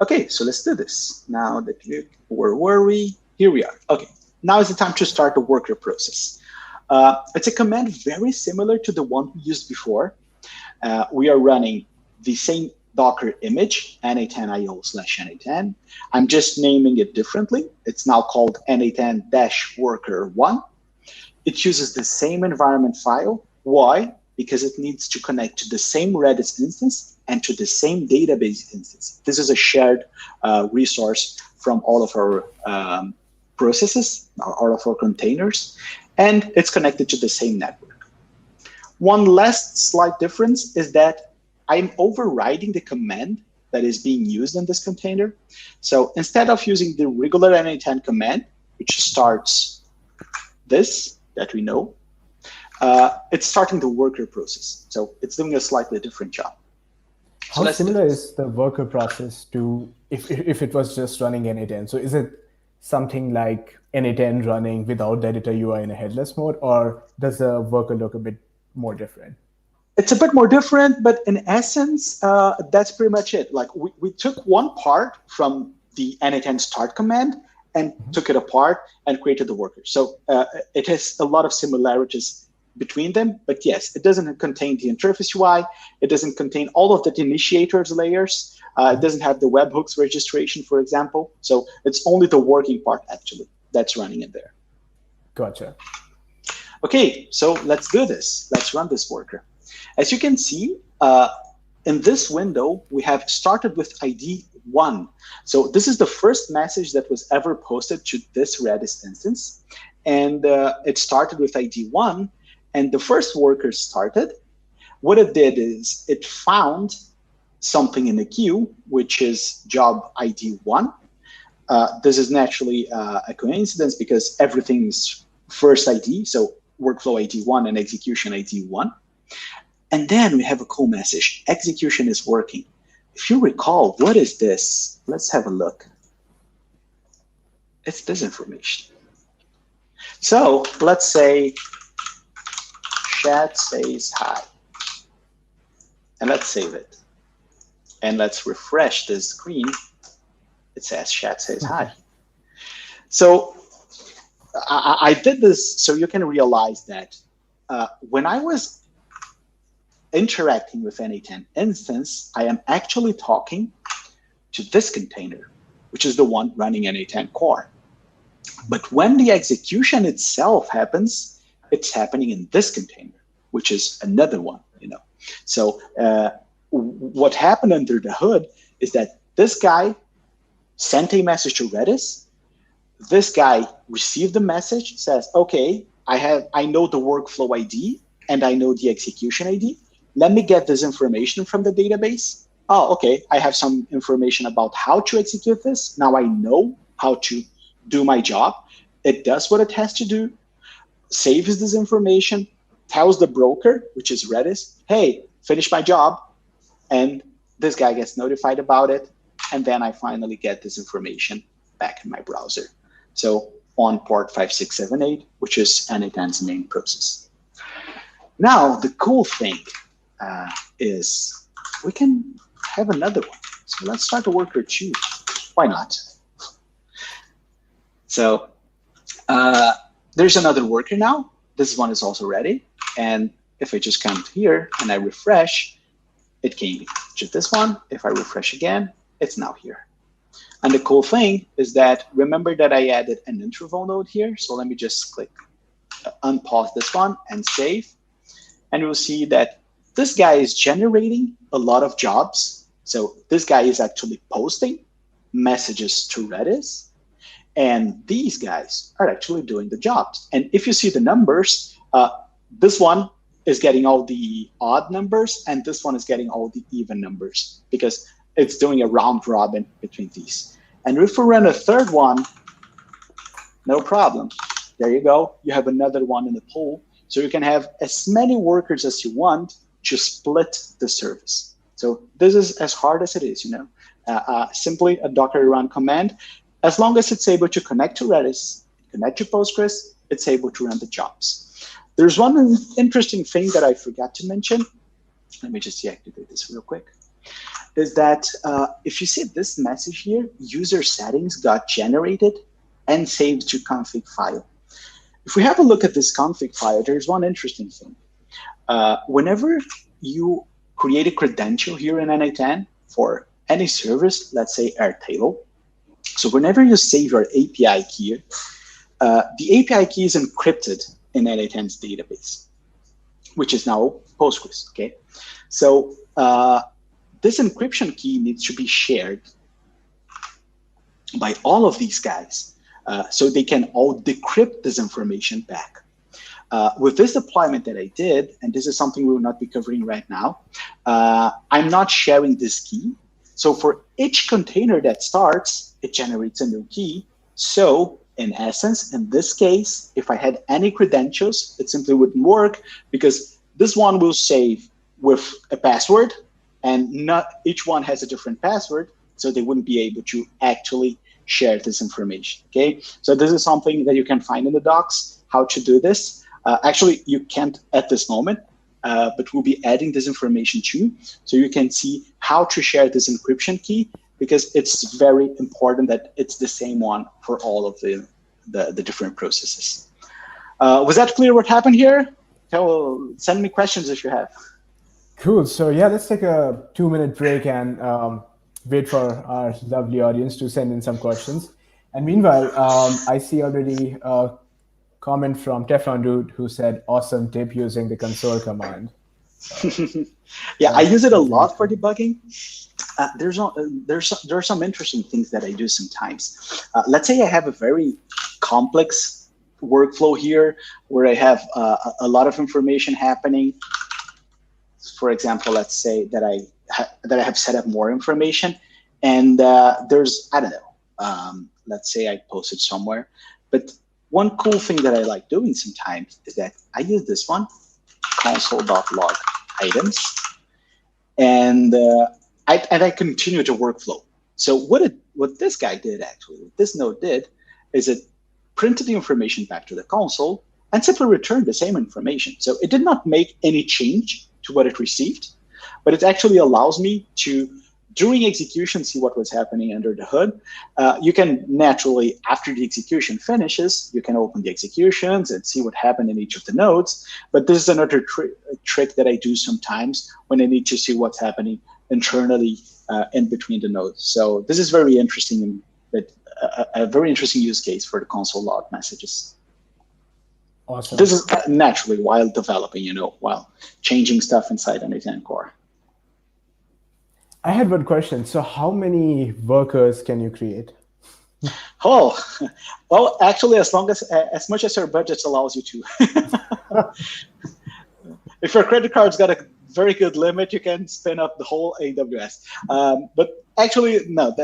Okay, so let's do this. Now that where were we? Here we are. Okay, now is the time to start the worker process. It's a command very similar to the one we used before. We are running the same Docker image, n8n.io/n8n. I'm just naming it differently. It's now called n8n-worker1. It uses the same environment file. Why? Because it needs to connect to the same Redis instance and to the same database instance. This is a shared resource from all of our processes, all of our containers, and it's connected to the same network. One last slight difference is that I'm overriding the command that is being used in this container. So instead of using the regular n8n command, which starts this, that we know, it's starting the worker process. So it's doing a slightly different job. How similar is the worker process to if it was just running n8n? So is it something like n8n running without the editor UI in a headless mode, or does the worker look a bit more different? It's a bit more different, but in essence, that's pretty much it. Like we took one part from the n8n start command and took it apart and created the worker. So it has a lot of similarities between them, but yes, it doesn't contain the interface UI. It doesn't contain all of the initiators layers. It doesn't have the webhooks registration, for example. So it's only the working part actually that's running in there. Gotcha. Okay, so let's do this. Let's run this worker. As you can see, in this window, we have started with ID 1. So this is the first message that was ever posted to this Redis instance. And it started with ID 1. And the first worker started. What it did is it found something in the queue, which is job ID 1. This is naturally a coincidence because everything is first ID. So workflow ID 1 and execution ID 1. And then we have a cool message. Execution is working. If you recall, what is this? Let's have a look. It's this information. So let's say chat says hi. And let's save it. And let's refresh this screen. It says chat says hi. So I did this so you can realize that when I was interacting with n8n instance, I am actually talking to this container, which is the one running n8n core. But when the execution itself happens, it's happening in this container, which is another one, you know. So what happened under the hood is that this guy sent a message to Redis. This guy received the message, says, okay, I know the workflow ID and I know the execution ID. Let me get this information from the database. Oh, okay, I have some information about how to execute this. Now I know how to do my job. It does what it has to do, saves this information, tells the broker, which is Redis, hey, finish my job. And this guy gets notified about it. And then I finally get this information back in my browser. So on port 5678, which is n8n's main process. Now, the cool thing is we can have another one. So let's start a worker 2. Why not? So there's another worker now. This one is also ready. And if I just come here and I refresh, it came to this one. If I refresh again, it's now here. And the cool thing is that, remember that I added an interval node here. So let me just click unpause this one and save. And you'll see that this guy is generating a lot of jobs. So this guy is actually posting messages to Redis. And these guys are actually doing the jobs. And if you see the numbers, this one is getting all the odd numbers, and this one is getting all the even numbers, because it's doing a round robin between these. And if we run a third one, No problem. There you go. You have another one in the pool. So you can have as many workers as you want to split the service. So this is as hard as it is, simply a Docker run command. As long as it's able to connect to Redis, connect to Postgres, it's able to run the jobs. There's one interesting thing that I forgot to mention. Let me just deactivate this real quick. Is that if you see this message here, user settings got generated and saved to config file. If we have a look at this config file, there's one interesting thing. Whenever you create a credential here in n8n for any service, let's say Airtable, so whenever you save your API key, the API key is encrypted in n8n's database, which is now Postgres, okay? So this encryption key needs to be shared by all of these guys so they can all decrypt this information back. With this deployment that I did, and this is something we will not be covering right now, I'm not sharing this key. So for each container that starts, it generates a new key. So in essence, in this case, if I had any credentials, it simply wouldn't work because this one will save with a password and not each one has a different password. So they wouldn't be able to actually share this information, okay? So this is something that you can find in the docs, how to do this. Actually, you can't at this moment, but we'll be adding this information too, so you can see how to share this encryption key, because it's very important that it's the same one for all of the different processes. Was that clear what happened here? Send me questions if you have. Cool. So yeah, let's take a 2-minute break and wait for our lovely audience to send in some questions. And meanwhile, I see already a comment from Teflon Dude who said, awesome tip using the console command. Yeah, I use it a lot for debugging. There are some interesting things that I do sometimes. Let's say I have a very complex workflow here where I have a lot of information happening. For example, let's say that I have set up more information, and there's, I don't know, let's say I posted somewhere. But one cool thing that I like doing sometimes is that I use this one, console.log items, and I continue to workflow. So what this guy did actually, what this node did, is it printed the information back to the console and simply returned the same information. So it did not make any change to what it received, but it actually allows me to, during execution, see what was happening under the hood. You can naturally, after the execution finishes, you can open the executions and see what happened in each of the nodes. But this is another trick that I do sometimes when I need to see what's happening internally in between the nodes. So this is very interesting, but a very interesting use case for the console log messages. Awesome. This is naturally while developing, while changing stuff inside n8n core. I had one question. So how many workers can you create? Oh, well, actually, as much as your budget allows you to. If your credit card's got a very good limit, you can spin up the whole AWS. But actually, no,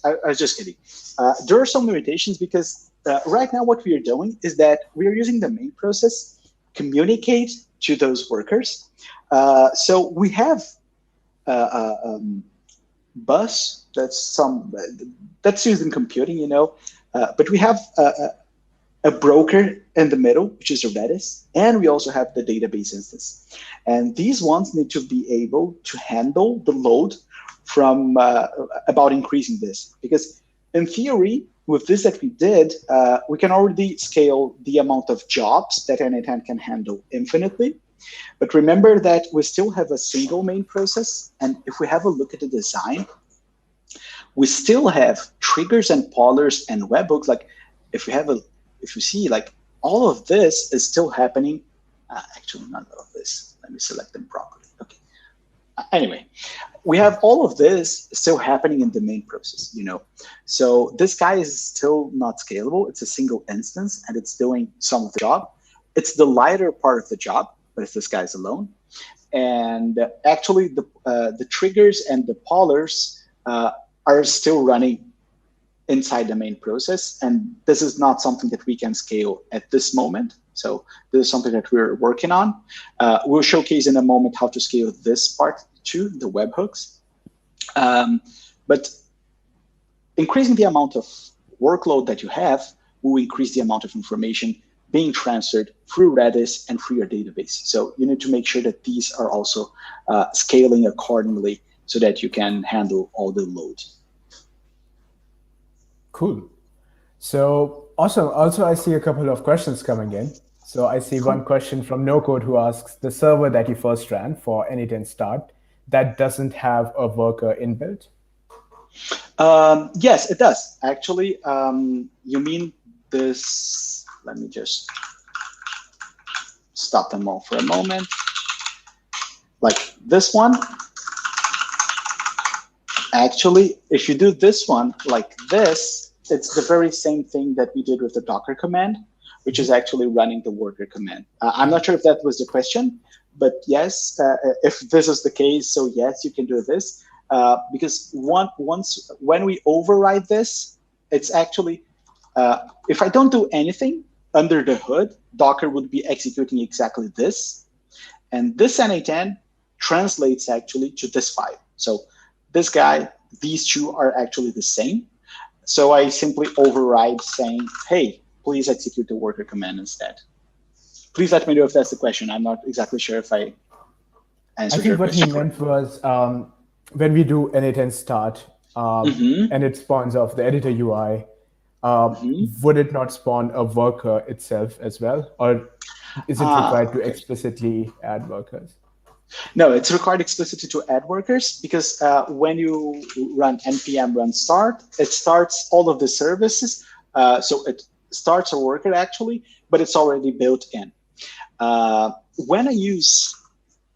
I was just kidding. There are some limitations because right now what we are doing is that we are using the main process communicate to those workers. So we have bus that's used in computing, but we have a broker in the middle, which is a Redis, and we also have the database instance. And these ones need to be able to handle the load from about increasing this, because in theory, with this that we did, we can already scale the amount of jobs that n8n can handle infinitely. But remember that we still have a single main process. And if we have a look at the design, we still have triggers and pollers and webhooks. Like if you see, like all of this is still happening. Actually, none of this. Let me select them properly. Okay. Anyway, we have all of this still happening in the main process, So this guy is still not scalable. It's a single instance, and it's doing some of the job. It's the lighter part of the job, but if this guy's alone. And actually, the triggers and the pollers are still running inside the main process. And this is not something that we can scale at this moment. So this is something that we're working on. We'll showcase in a moment how to scale this part too, the webhooks. But increasing the amount of workload that you have will increase the amount of information being transferred through Redis and through your database. So you need to make sure that these are also scaling accordingly so that you can handle all the load. Cool. So awesome. Also, I see a couple of questions coming in. So I see one question from No Code who asks, the server that you first ran for n8n start, that doesn't have a worker inbuilt? Yes, it does. Actually, you mean this, let me just stop them all for a moment. Like this one, actually, if you do this one like this, it's the very same thing that we did with the Docker command, which is actually running the worker command. I'm not sure if that was the question, but yes, if this is the case, so yes, you can do this. Because when we override this, it's actually, if I don't do anything under the hood, Docker would be executing exactly this. And this n8n translates actually to this file. So this guy, these two are actually the same. So I simply override saying, hey, please execute the worker command instead. Please let me know if that's the question. I'm not exactly sure if I answered your question. I think what he meant was, when we do n8n start and it spawns off the editor UI, would it not spawn a worker itself as well? Or is it required to explicitly add workers? No, it's required explicitly to add workers because when you run npm run start, it starts all of the services. So it starts a worker actually, but it's already built in. When I use,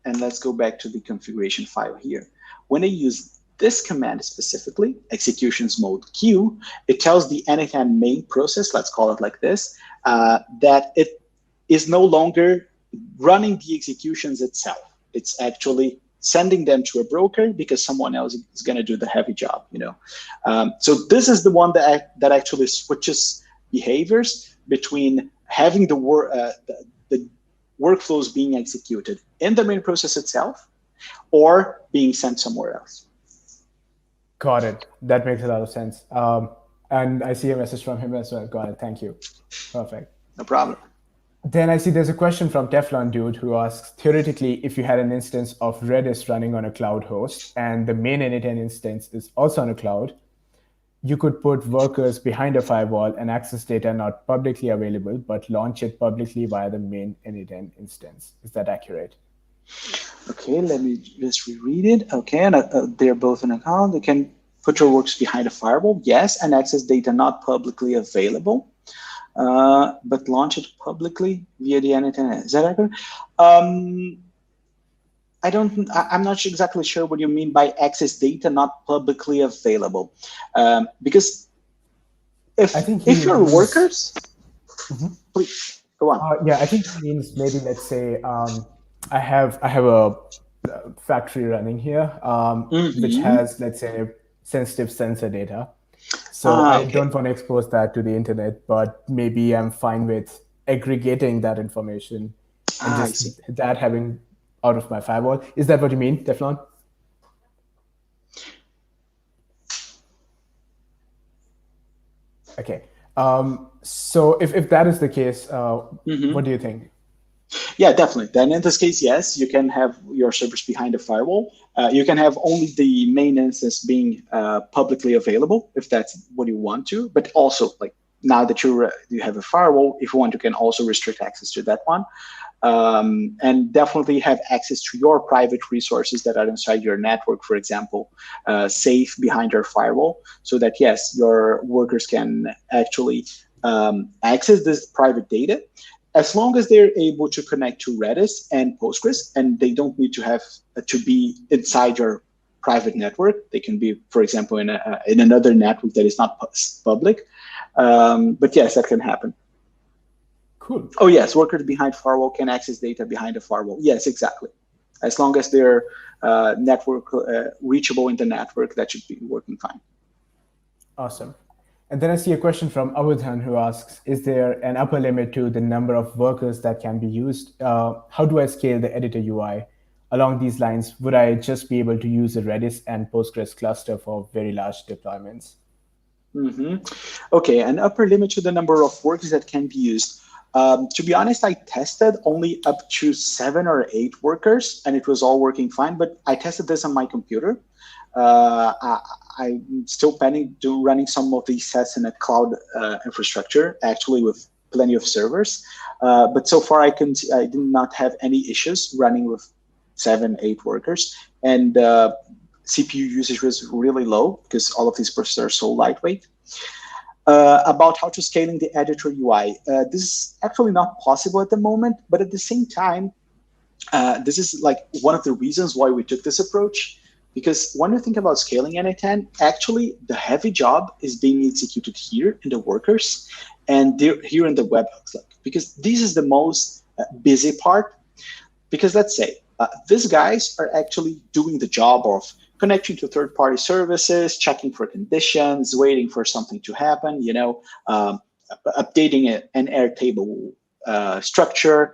and let's go back to the configuration file here. When I use this command specifically, executions mode q, it tells the n8n main process, let's call it like this, that it is no longer running the executions itself. It's actually sending them to a broker because someone else is going to do the heavy job, you know. So this is the one that actually switches behaviors between having the workflows being executed in the main process itself or being sent somewhere else. Got it. That makes a lot of sense. And I see a message from him as well. Got it. Thank you. Perfect. No problem. Then I see there's a question from Teflon Dude who asks, theoretically, if you had an instance of Redis running on a cloud host and the main n8n instance is also on a cloud, you could put workers behind a firewall and access data not publicly available, but launch it publicly via the main n8n instance. Is that accurate? Okay, let me just reread it. Okay, and they're both in account. They can put your works behind a firewall, yes, and access data not publicly available, but launch it publicly via the n8n. Is that accurate? I'm not exactly sure what you mean by access data not publicly available, because if your workers, please go on. Yeah, I think it means maybe let's say I have a factory running here, which has, let's say, sensitive sensor data. So I don't want to expose that to the internet, but maybe I'm fine with aggregating that information and just that having out of my firewall. Is that what you mean, Teflon? Okay. So if that is the case, what do you think? Yeah, definitely. Then in this case, yes, you can have your servers behind a firewall. You can have only the main instance being publicly available if that's what you want to. But also, like now that you have a firewall, if you want, you can also restrict access to that one. And definitely have access to your private resources that are inside your network, for example, safe behind your firewall, so that, yes, your workers can actually access this private data, as long as they're able to connect to Redis and Postgres, and they don't need to have to be inside your private network. They can be, for example, in another network that is not public. But yes, that can happen. Cool. Oh yes, workers behind firewall can access data behind a firewall. Yes, exactly. As long as they're network reachable in the network, that should be working fine. Awesome. And then I see a question from Avadhan who asks, is there an upper limit to the number of workers that can be used? How do I scale the editor UI? Along these lines, would I just be able to use a Redis and Postgres cluster for very large deployments? Okay, an upper limit to the number of workers that can be used. To be honest, I tested only up to 7 or 8 workers, and it was all working fine, but I tested this on my computer. I'm still planning to running some of these tests in a cloud infrastructure, actually with plenty of servers. But so far, I did not have any issues running with 7, 8 workers. And CPU usage was really low because all of these processors are so lightweight. About how to scaling the editor UI. This is actually not possible at the moment, but at the same time, this is like one of the reasons why we took this approach. Because when you think about scaling n8n, actually the heavy job is being executed here in the workers and here in the webhooks. Because this is the most busy part. Because let's say these guys are actually doing the job of connecting to third-party services, checking for conditions, waiting for something to happen, updating an Airtable structure,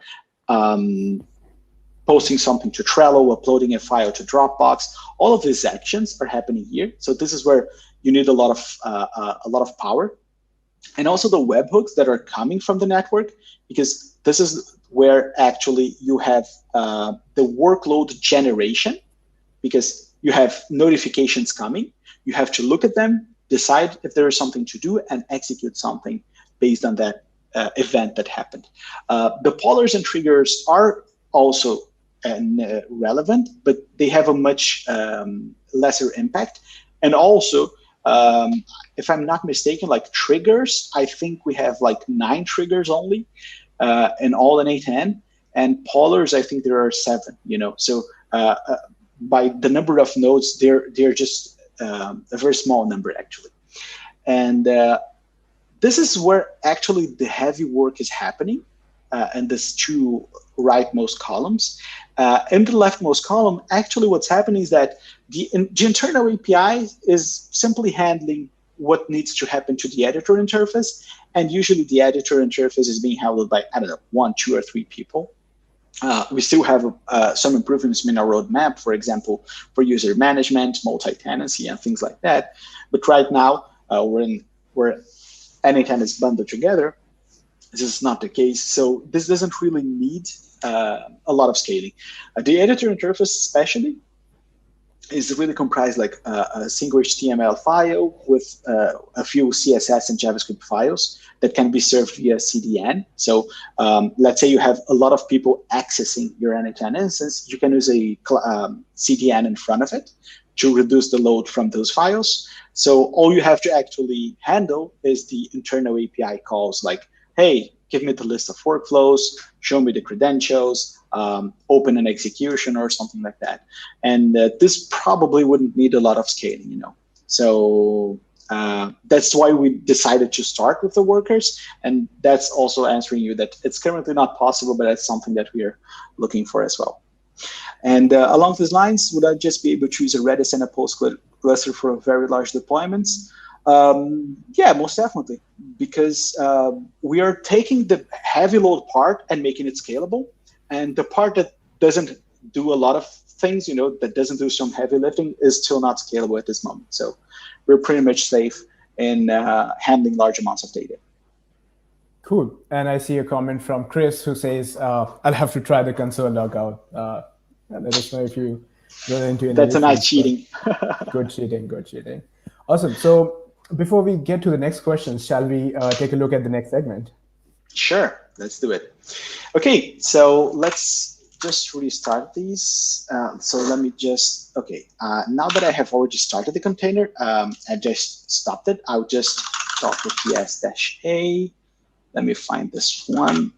posting something to Trello, uploading a file to Dropbox. All of these actions are happening here. So this is where you need a lot of power, and also the webhooks that are coming from the network, because this is where actually you have the workload generation, because you have notifications coming. You have to look at them, decide if there is something to do, and execute something based on that event that happened. The pollers and triggers are also relevant, but they have a much lesser impact. And also, if I'm not mistaken, like triggers, I think we have like 9 triggers only in all n8n, and pollers, I think there are 7. So by the number of nodes, they're just a very small number actually. And this is where actually the heavy work is happening, in these 2 rightmost columns. In the leftmost column, actually what's happening is that the internal API is simply handling what needs to happen to the editor interface. And usually the editor interface is being handled by, I don't know, 1, 2, or 3 people. We still have some improvements in our roadmap, for example, for user management, multi-tenancy, and things like that. But right now, where n8n is bundled together, this is not the case. So this doesn't really need a lot of scaling. The editor interface especially is really comprised like a single HTML file with a few CSS and JavaScript files that can be served via CDN. So let's say you have a lot of people accessing your n8n instance, you can use a CDN in front of it to reduce the load from those files. So all you have to actually handle is the internal API calls like, hey, give me the list of workflows, show me the credentials, open an execution or something like that. And this probably wouldn't need a lot of scaling, So that's why we decided to start with the workers. And that's also answering you that it's currently not possible, but that's something that we are looking for as well. And along these lines, would I just be able to use a Redis and a Postgres cluster for very large deployments? Yeah, most definitely, because we are taking the heavy load part and making it scalable. And the part that doesn't do a lot of things, that doesn't do some heavy lifting is still not scalable at this moment. So we're pretty much safe in handling large amounts of data. Cool. And I see a comment from Chris who says, I'll have to try the console logout. Let us know if you run into any That's a nice cheating. Good cheating, good cheating. Awesome. So before we get to the next question, shall we take a look at the next segment? Sure, let's do it. Okay, so let's just restart these. So let me just, okay, now that I have already started the container, I just stopped it. I'll just talk with ps-a. Let me find this one,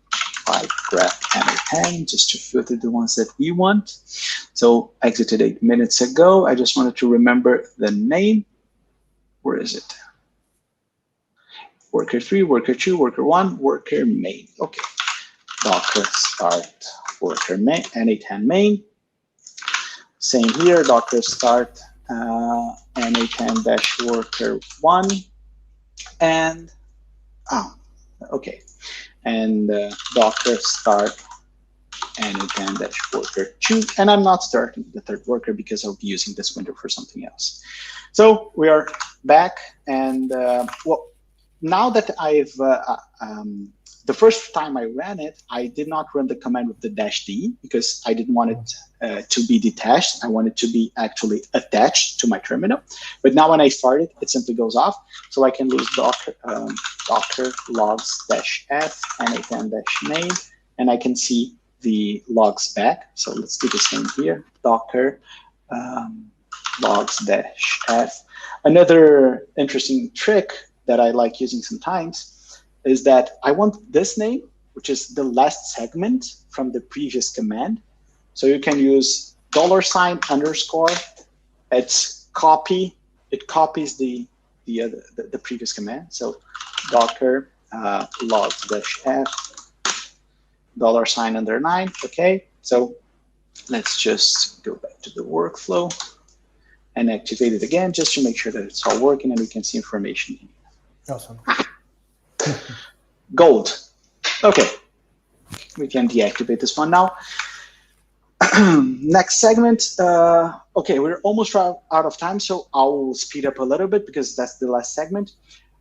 by grep n8n, just to filter the ones that we want. So exited 8 minutes ago. I just wanted to remember the name. Where is it? Worker 3, worker 2, worker 1, worker main. Okay. Docker start worker main, n8n main. Same here, Docker start n8n-worker 1. And, okay. And Docker start n8n-worker2. And I'm not starting the third worker because I'll be using this window for something else. So we are back. And well, now that I've, the first time I ran it, I did not run the command with the -d because I didn't want it to be detached. I want it to be actually attached to my terminal. But now when I start it, it simply goes off. So I can use docker logs -f n8n-main, and I can see the logs back. So let's do the same here, docker logs -f. Another interesting trick that I like using sometimes is that I want this name, which is the last segment from the previous command. So you can use $_. It's copy. It copies the previous command. So docker logs -f $9. Okay. So let's just go back to the workflow and activate it again, just to make sure that it's all working and we can see information here. Awesome. Gold. Okay, we can deactivate this one now. Next segment. Okay, we're almost out of time, so I'll speed up a little bit because that's the last segment.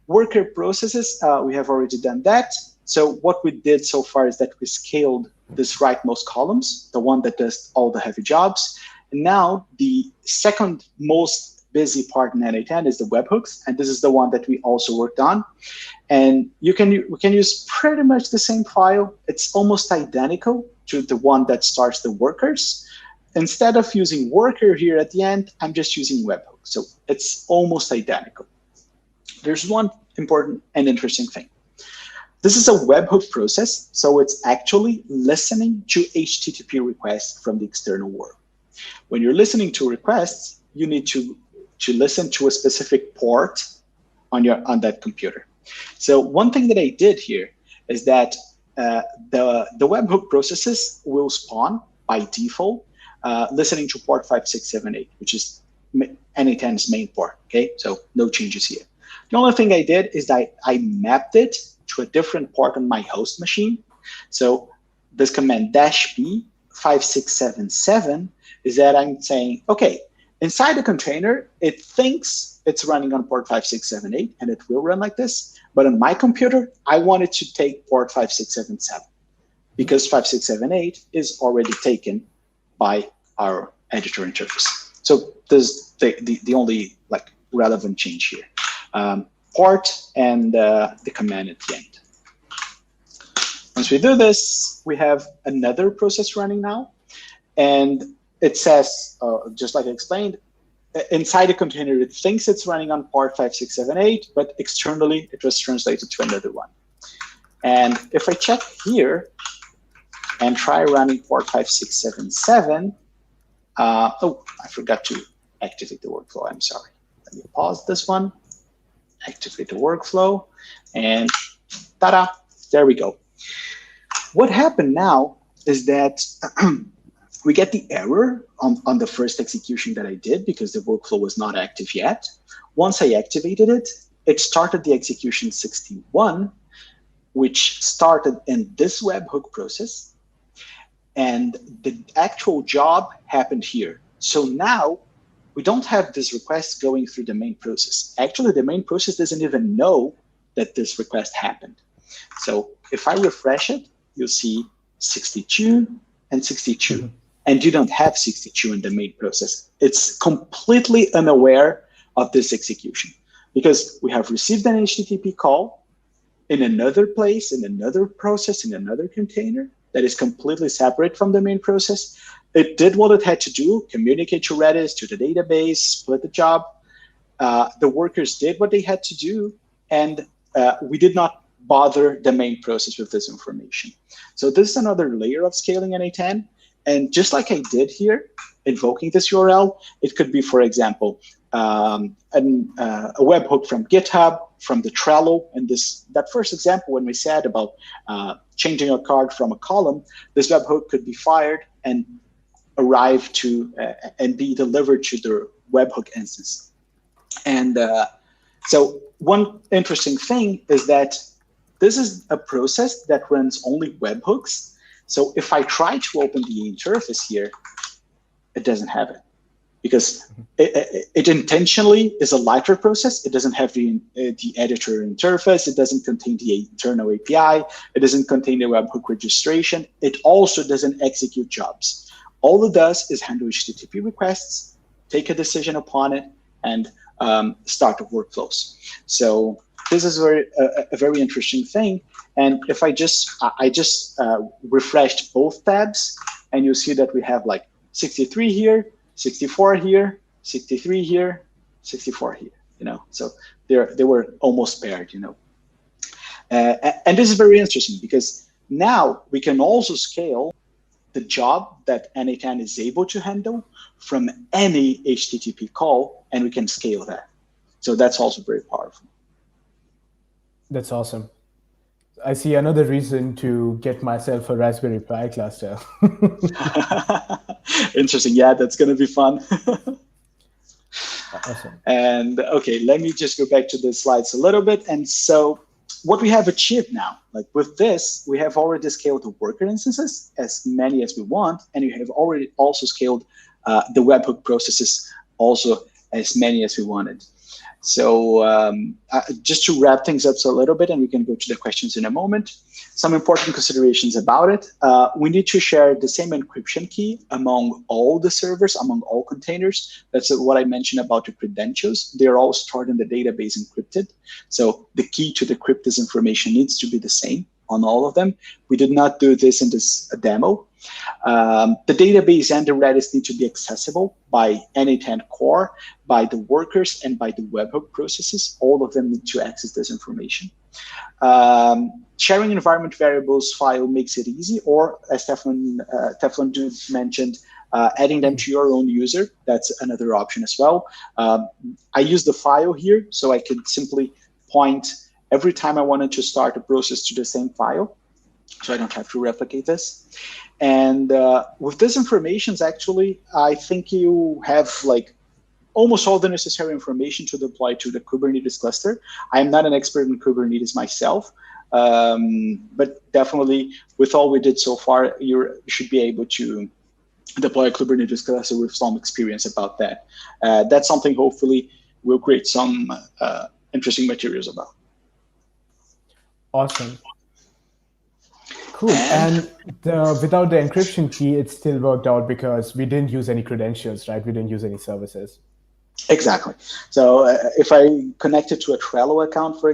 Worker processes, we have already done that. So what we did so far is that we scaled this rightmost columns, the one that does all the heavy jobs. And now the second most busy part in n8n is the webhooks, and this is the one that we also worked on. And we can use pretty much the same file. It's almost identical to the one that starts the workers. Instead of using worker here at the end, I'm just using webhook. So it's almost identical. There's one important and interesting thing. This is a webhook process, so it's actually listening to HTTP requests from the external world. When you're listening to requests, you need to listen to a specific port on that computer. So one thing that I did here is that the webhook processes will spawn by default listening to port 5678, which is n8n's main port. Okay, so no changes here. The only thing I did is that I mapped it to a different port on my host machine. So this command -b 5677 is that I'm saying, okay, inside the container, it thinks it's running on port 5678, and it will run like this. But on my computer, I want it to take port 5677 because 5678 is already taken by our editor interface. So this is the only relevant change here. Port and the command at the end. Once we do this, we have another process running now. And it says, just like I explained, inside the container, it thinks it's running on port 5678, but externally, it was translated to another one. And if I check here and try running port 5677, oh, I forgot to activate the workflow. I'm sorry. Let me pause this one, activate the workflow, and ta-da, there we go. What happened now is that we get the error on the first execution that I did because the workflow was not active yet. Once I activated it, it started the execution 61, which started in this webhook process. And the actual job happened here. So now we don't have this request going through the main process. Actually, the main process doesn't even know that this request happened. So if I refresh it, you'll see 62 and 62. And you don't have 62 in the main process. It's completely unaware of this execution because we have received an HTTP call in another place, in another process, in another container that is completely separate from the main process. It did what it had to do, communicate to Redis, to the database, split the job. The workers did what they had to do, and we did not bother the main process with this information. So this is another layer of scaling n8n. And just like I did here, invoking this URL, it could be, for example, a webhook from GitHub, from the Trello. And that first example, when we said about changing a card from a column, this webhook could be fired and arrive to and be delivered to the webhook instance. And so one interesting thing is that this is a process that runs only webhooks. So if I try to open the interface here, it doesn't have it, because it intentionally is a lighter process. It doesn't have the editor interface. It doesn't contain the internal API. It doesn't contain the webhook registration. It also doesn't execute jobs. All it does is handle HTTP requests, take a decision upon it, and start the workflows. So this is a very interesting thing. And if I just refreshed both tabs, and you see that we have like 63 here, 64 here, 63 here, 64 here. So they were almost paired. And this is very interesting, because now we can also scale the job that n8n is able to handle from any HTTP call, and we can scale that. So that's also very powerful. That's awesome. I see another reason to get myself a Raspberry Pi cluster. Interesting. Yeah, that's going to be fun. Awesome. And okay, let me just go back to the slides a little bit. And so what we have achieved now, like with this, we have already scaled the worker instances, as many as we want, and we have already also scaled the webhook processes also as many as we wanted. So just to wrap things up a little bit, and we can go to the questions in a moment, some important considerations about it. We need to share the same encryption key among all the servers, among all containers. That's what I mentioned about the credentials. They're all stored in the database encrypted. So the key to decrypt this information needs to be the same on all of them. We did not do this in this demo. The database and the redis need to be accessible by n8n core, by the workers, and by the webhook processes. All of them need to access this information. Sharing environment variables file makes it easy, or as Teflon Dude mentioned, adding them to your own user. That's another option as well. I use the file here, so I could simply point every time I wanted to start a process to the same file, so I don't have to replicate this. And with this information, actually, I think you have like almost all the necessary information to deploy to the Kubernetes cluster. I'm not an expert in Kubernetes myself, but definitely with all we did so far, you should be able to deploy a Kubernetes cluster with some experience about that. That's something hopefully we'll create some interesting materials about. Awesome. Cool. And without the encryption key, it still worked out because we didn't use any credentials, right? We didn't use any services. Exactly. So if I connected to a Trello account, for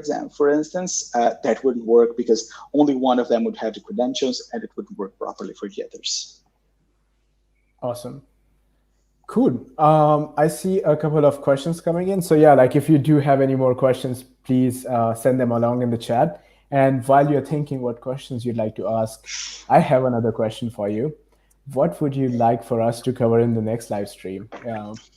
instance, that would work because only one of them would have the credentials and it would work properly for the others. Awesome. Cool. I see a couple of questions coming in. So yeah, like if you do have any more questions, please send them along in the chat. And while you're thinking what questions you'd like to ask, I have another question for you. What would you like for us to cover in the next live stream?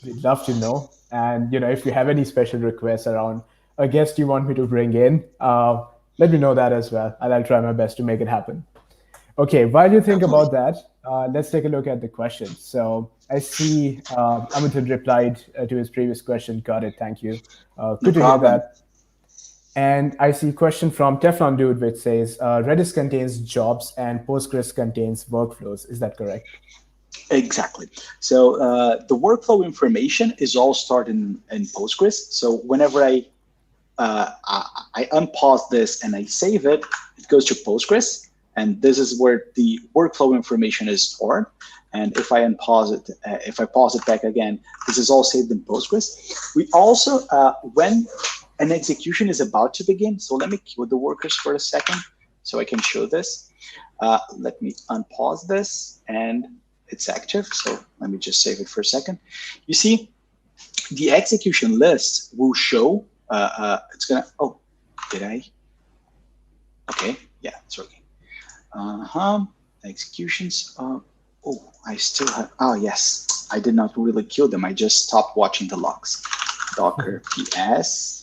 We'd love to know. And if you have any special requests around a guest you want me to bring in, let me know that as well. And I'll try my best to make it happen. Okay, while you think about that, let's take a look at the questions. So I see Amitabh replied to his previous question. Got it, thank you. Good to hear that. And I see a question from Teflon Dude, which says, Redis contains jobs and Postgres contains workflows. Is that correct? Exactly. So the workflow information is all stored in Postgres. So whenever I unpause this and I save it, it goes to Postgres. And this is where the workflow information is stored. And if I unpause it, if I pause it back again, this is all saved in Postgres. We also, when an execution is about to begin, so let me kill the workers for a second so I can show this. Let me unpause this and it's active. So let me just save it for a second. You see, the execution list will show, it's gonna, oh, did I? Okay, yeah, it's working. Executions, oh, I still have, oh yes, I did not really kill them. I just stopped watching the logs. Docker ps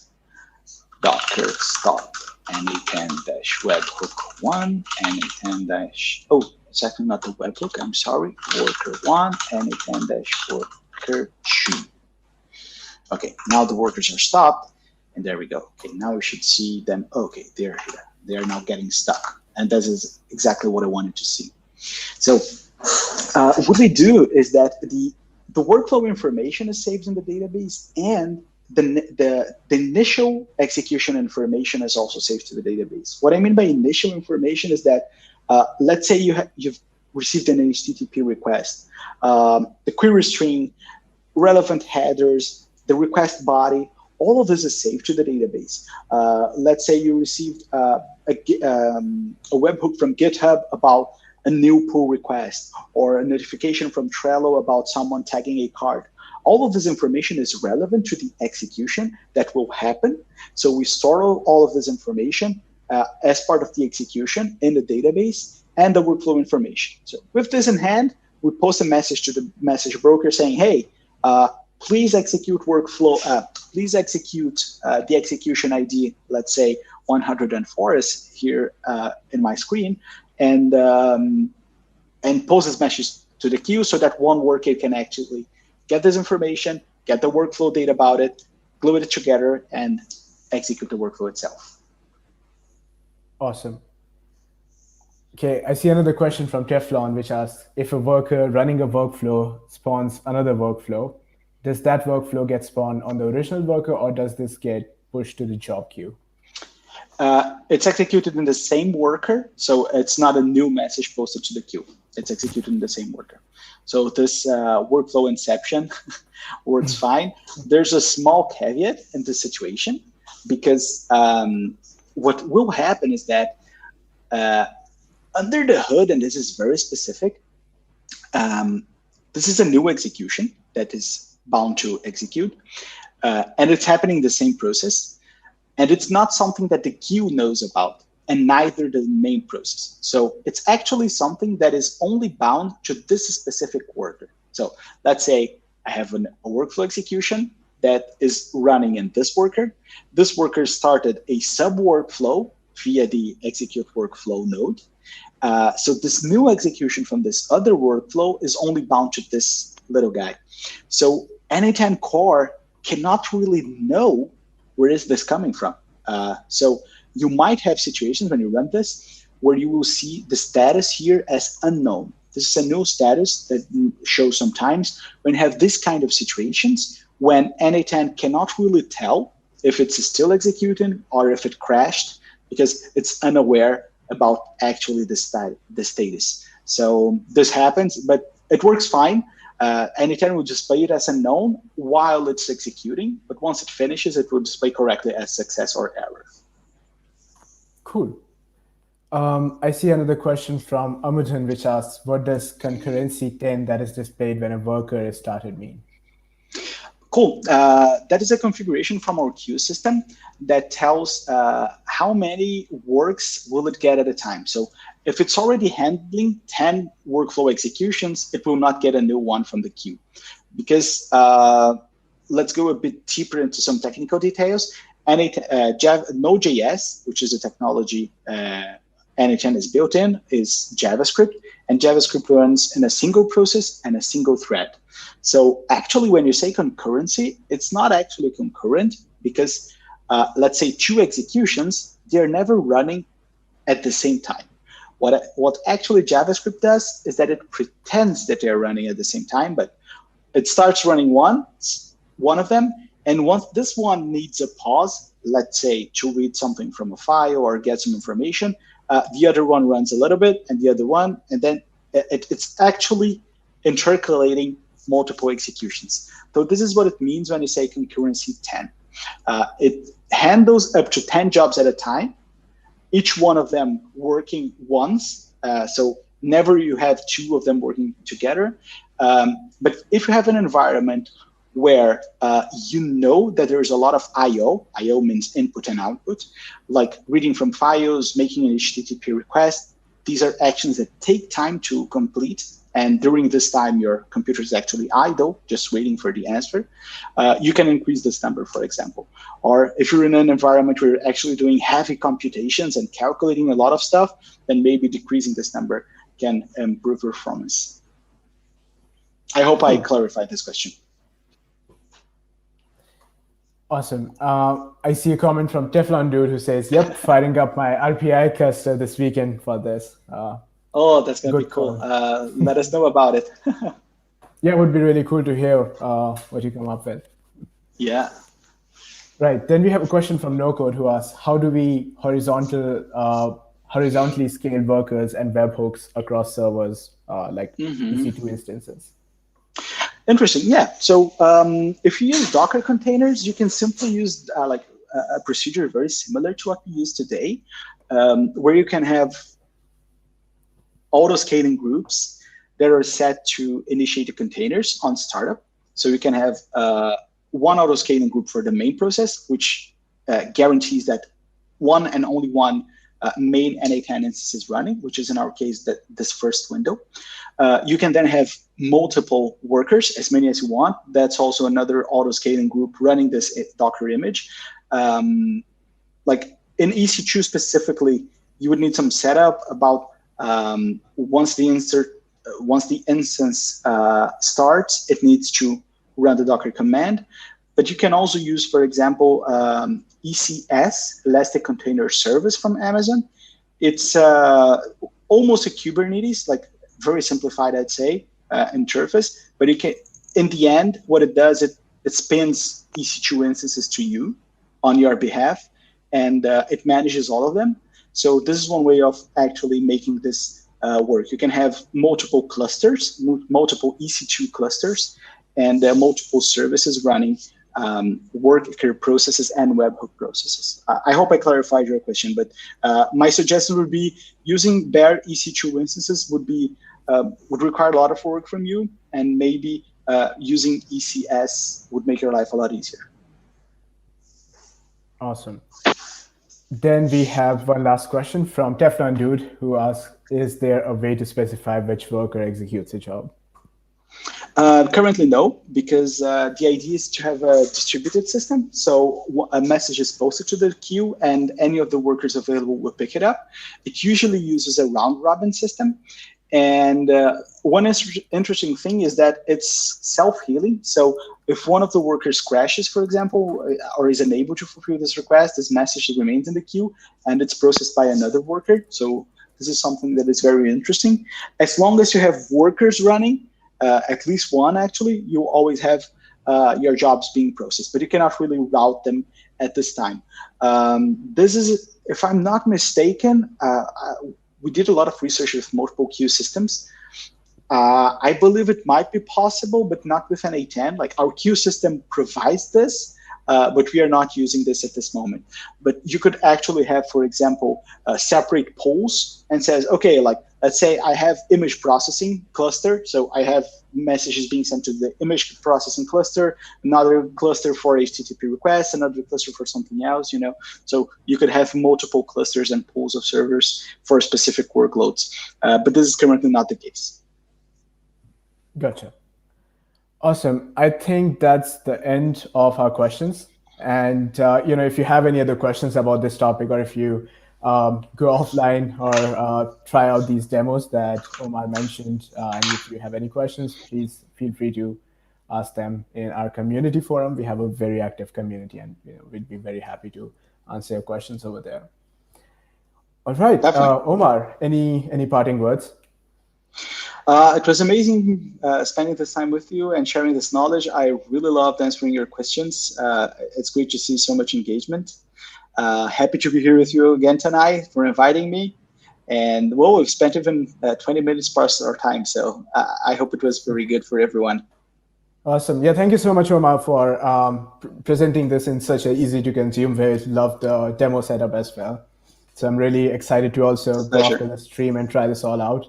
docker stop n8n-webhook1 n8n- oh, it's actually not the webhook, I'm sorry, worker1 n8n-worker2. Okay, now the workers are stopped, And there we go. Okay, now we should see them. Okay, they're here. They are now getting stuck. And this is exactly what I wanted to see. So what we do is that the workflow information is saved in the database, and the initial execution information is also saved to the database. What I mean by initial information is that, let's say you've received an HTTP request, the query string, relevant headers, the request body, all of this is saved to the database. Let's say you received a webhook from GitHub about a new pull request, or a notification from Trello about someone tagging a card. All of this information is relevant to the execution that will happen. So we store all of this information as part of the execution in the database and the workflow information. So with this in hand, we post a message to the message broker saying, hey, please execute workflow, please execute the execution ID, let's say 104 is here in my screen, and post this message to the queue so that one worker can actually get this information, get the workflow data about it, glue it together, and execute the workflow itself. Awesome. Okay, I see another question from Teflon, which asks, if a worker running a workflow spawns another workflow, does that workflow get spawned on the original worker, or does this get pushed to the job queue? It's executed in the same worker, so it's not a new message posted to the queue. It's executed in the same worker. So this workflow inception works fine. There's a small caveat in this situation, because what will happen is that under the hood, and this is very specific, this is a new execution that is bound to execute, and it's happening in the same process. And it's not something that the queue knows about, and neither the main process. So it's actually something that is only bound to this specific worker. So let's say I have a workflow execution that is running in this worker. This worker started a sub workflow via the execute workflow node. So this new execution from this other workflow is only bound to this little guy. So n8n core cannot really know where is this coming from. So you might have situations when you run this where you will see the status here as unknown. This is a null status that shows sometimes when you have this kind of situations when n8n cannot really tell if it's still executing or if it crashed, because it's unaware about actually the status. So this happens, but it works fine. n8n will display it as unknown while it's executing, but once it finishes, it will display correctly as success or error. Cool. I see another question from Amudhan, which asks, what does concurrency 10 that is displayed when a worker is started mean? Cool. That is a configuration from our queue system that tells how many works will it get at a time. So if it's already handling 10 workflow executions, it will not get a new one from the queue. Because let's go a bit deeper into some technical details. Node.js, which is a technology n8n is built in, is JavaScript, and JavaScript runs in a single process and a single thread. So actually, when you say concurrency, it's not actually concurrent, because let's say 2 executions, they're never running at the same time. What actually JavaScript does is that it pretends that they're running at the same time, but it starts running one of them, and once this one needs a pause, let's say to read something from a file or get some information, the other one runs a little bit, and the other one, and then it's actually intercalating multiple executions. So this is what it means when you say concurrency 10. It handles up to 10 jobs at a time, each one of them working once. So never you have 2 of them working together. But if you have an environment where you know that there's a lot of I/O means input and output, like reading from files, making an HTTP request, these are actions that take time to complete. And during this time, your computer is actually idle, just waiting for the answer. You can increase this number, for example. Or if you're in an environment where you're actually doing heavy computations and calculating a lot of stuff, then maybe decreasing this number can improve performance. I hope I clarified this question. Awesome. I see a comment from Teflon Dude who says, "Yep, firing up my RPI cluster this weekend for this." Oh, that's gonna be Good cool. call. Let us know about it. Yeah, it would be really cool to hear what you come up with. Yeah. Right. Then we have a question from No Code who asks, "How do we horizontally scale workers and webhooks across servers like EC2 instances?" Interesting. Yeah. So if you use Docker containers, you can simply use like a procedure very similar to what we use today, where you can have auto-scaling groups that are set to initiate the containers on startup. So you can have one auto-scaling group for the main process, which guarantees that one and only one main n8n instance is running, which is in our case this first window. You can then have multiple workers, as many as you want. That's also another auto-scaling group running this Docker image. Like in EC2 specifically, you would need some setup about once the instance starts, it needs to run the Docker command. But you can also use, for example, ECS, Elastic Container Service from Amazon. It's almost a Kubernetes, like very simplified, I'd say, interface. But it can, in the end, what it does, it spins EC2 instances to you on your behalf, and it manages all of them. So this is one way of actually making this work. You can have multiple clusters, multiple EC2 clusters, and multiple services running worker processes and webhook processes. I hope I clarified your question, but my suggestion would be using bare EC2 instances would require a lot of work from you, and maybe using ECS would make your life a lot easier. Awesome. Then we have one last question from Teflon Dude who asks, "Is there a way to specify which worker executes a job?" Currently, no, because the idea is to have a distributed system. So a message is posted to the queue, and any of the workers available will pick it up. It usually uses a round-robin system. And one interesting thing is that it's self-healing. So if one of the workers crashes, for example, or is unable to fulfill this request, this message remains in the queue, and it's processed by another worker. So this is something that is very interesting. As long as you have workers running, at least one actually, you always have your jobs being processed, but you cannot really route them at this time. This is, if I'm not mistaken, we did a lot of research with multiple queue systems. I believe it might be possible, but not with n8n. Like our queue system provides this, but we are not using this at this moment. But you could actually have, for example, separate pools and says, okay, like let's say I have image processing cluster. So I have messages being sent to the image processing cluster, another cluster for HTTP requests, another cluster for something else, you know. So you could have multiple clusters and pools of servers for specific workloads. But this is currently not the case. Gotcha. Awesome. I think that's the end of our questions. And if you have any other questions about this topic, or if you go offline or try out these demos that Omar mentioned, and if you have any questions, please feel free to ask them in our community forum. We have a very active community, and we'd be very happy to answer your questions over there. All right, Omar, any parting words? It was amazing spending this time with you and sharing this knowledge. I really loved answering your questions. It's great to see so much engagement. Happy to be here with you again tonight, for inviting me. And well, we've spent even 20 minutes past our time, so I hope it was very good for everyone. Awesome. Yeah, thank you so much, Omar, for presenting this in such an easy to consume way. Loved the demo setup as well. So I'm really excited to also go after the stream and try this all out.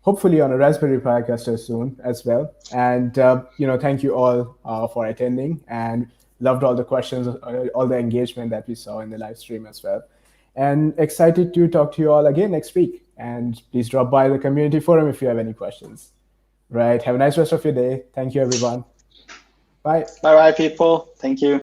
Hopefully on a Raspberry Pi cluster soon as well. And thank you all for attending, and loved all the questions, all the engagement that we saw in the live stream as well. And excited to talk to you all again next week. And please drop by the community forum if you have any questions. Right. Have a nice rest of your day. Thank you, everyone. Bye. Bye-bye, people. Thank you.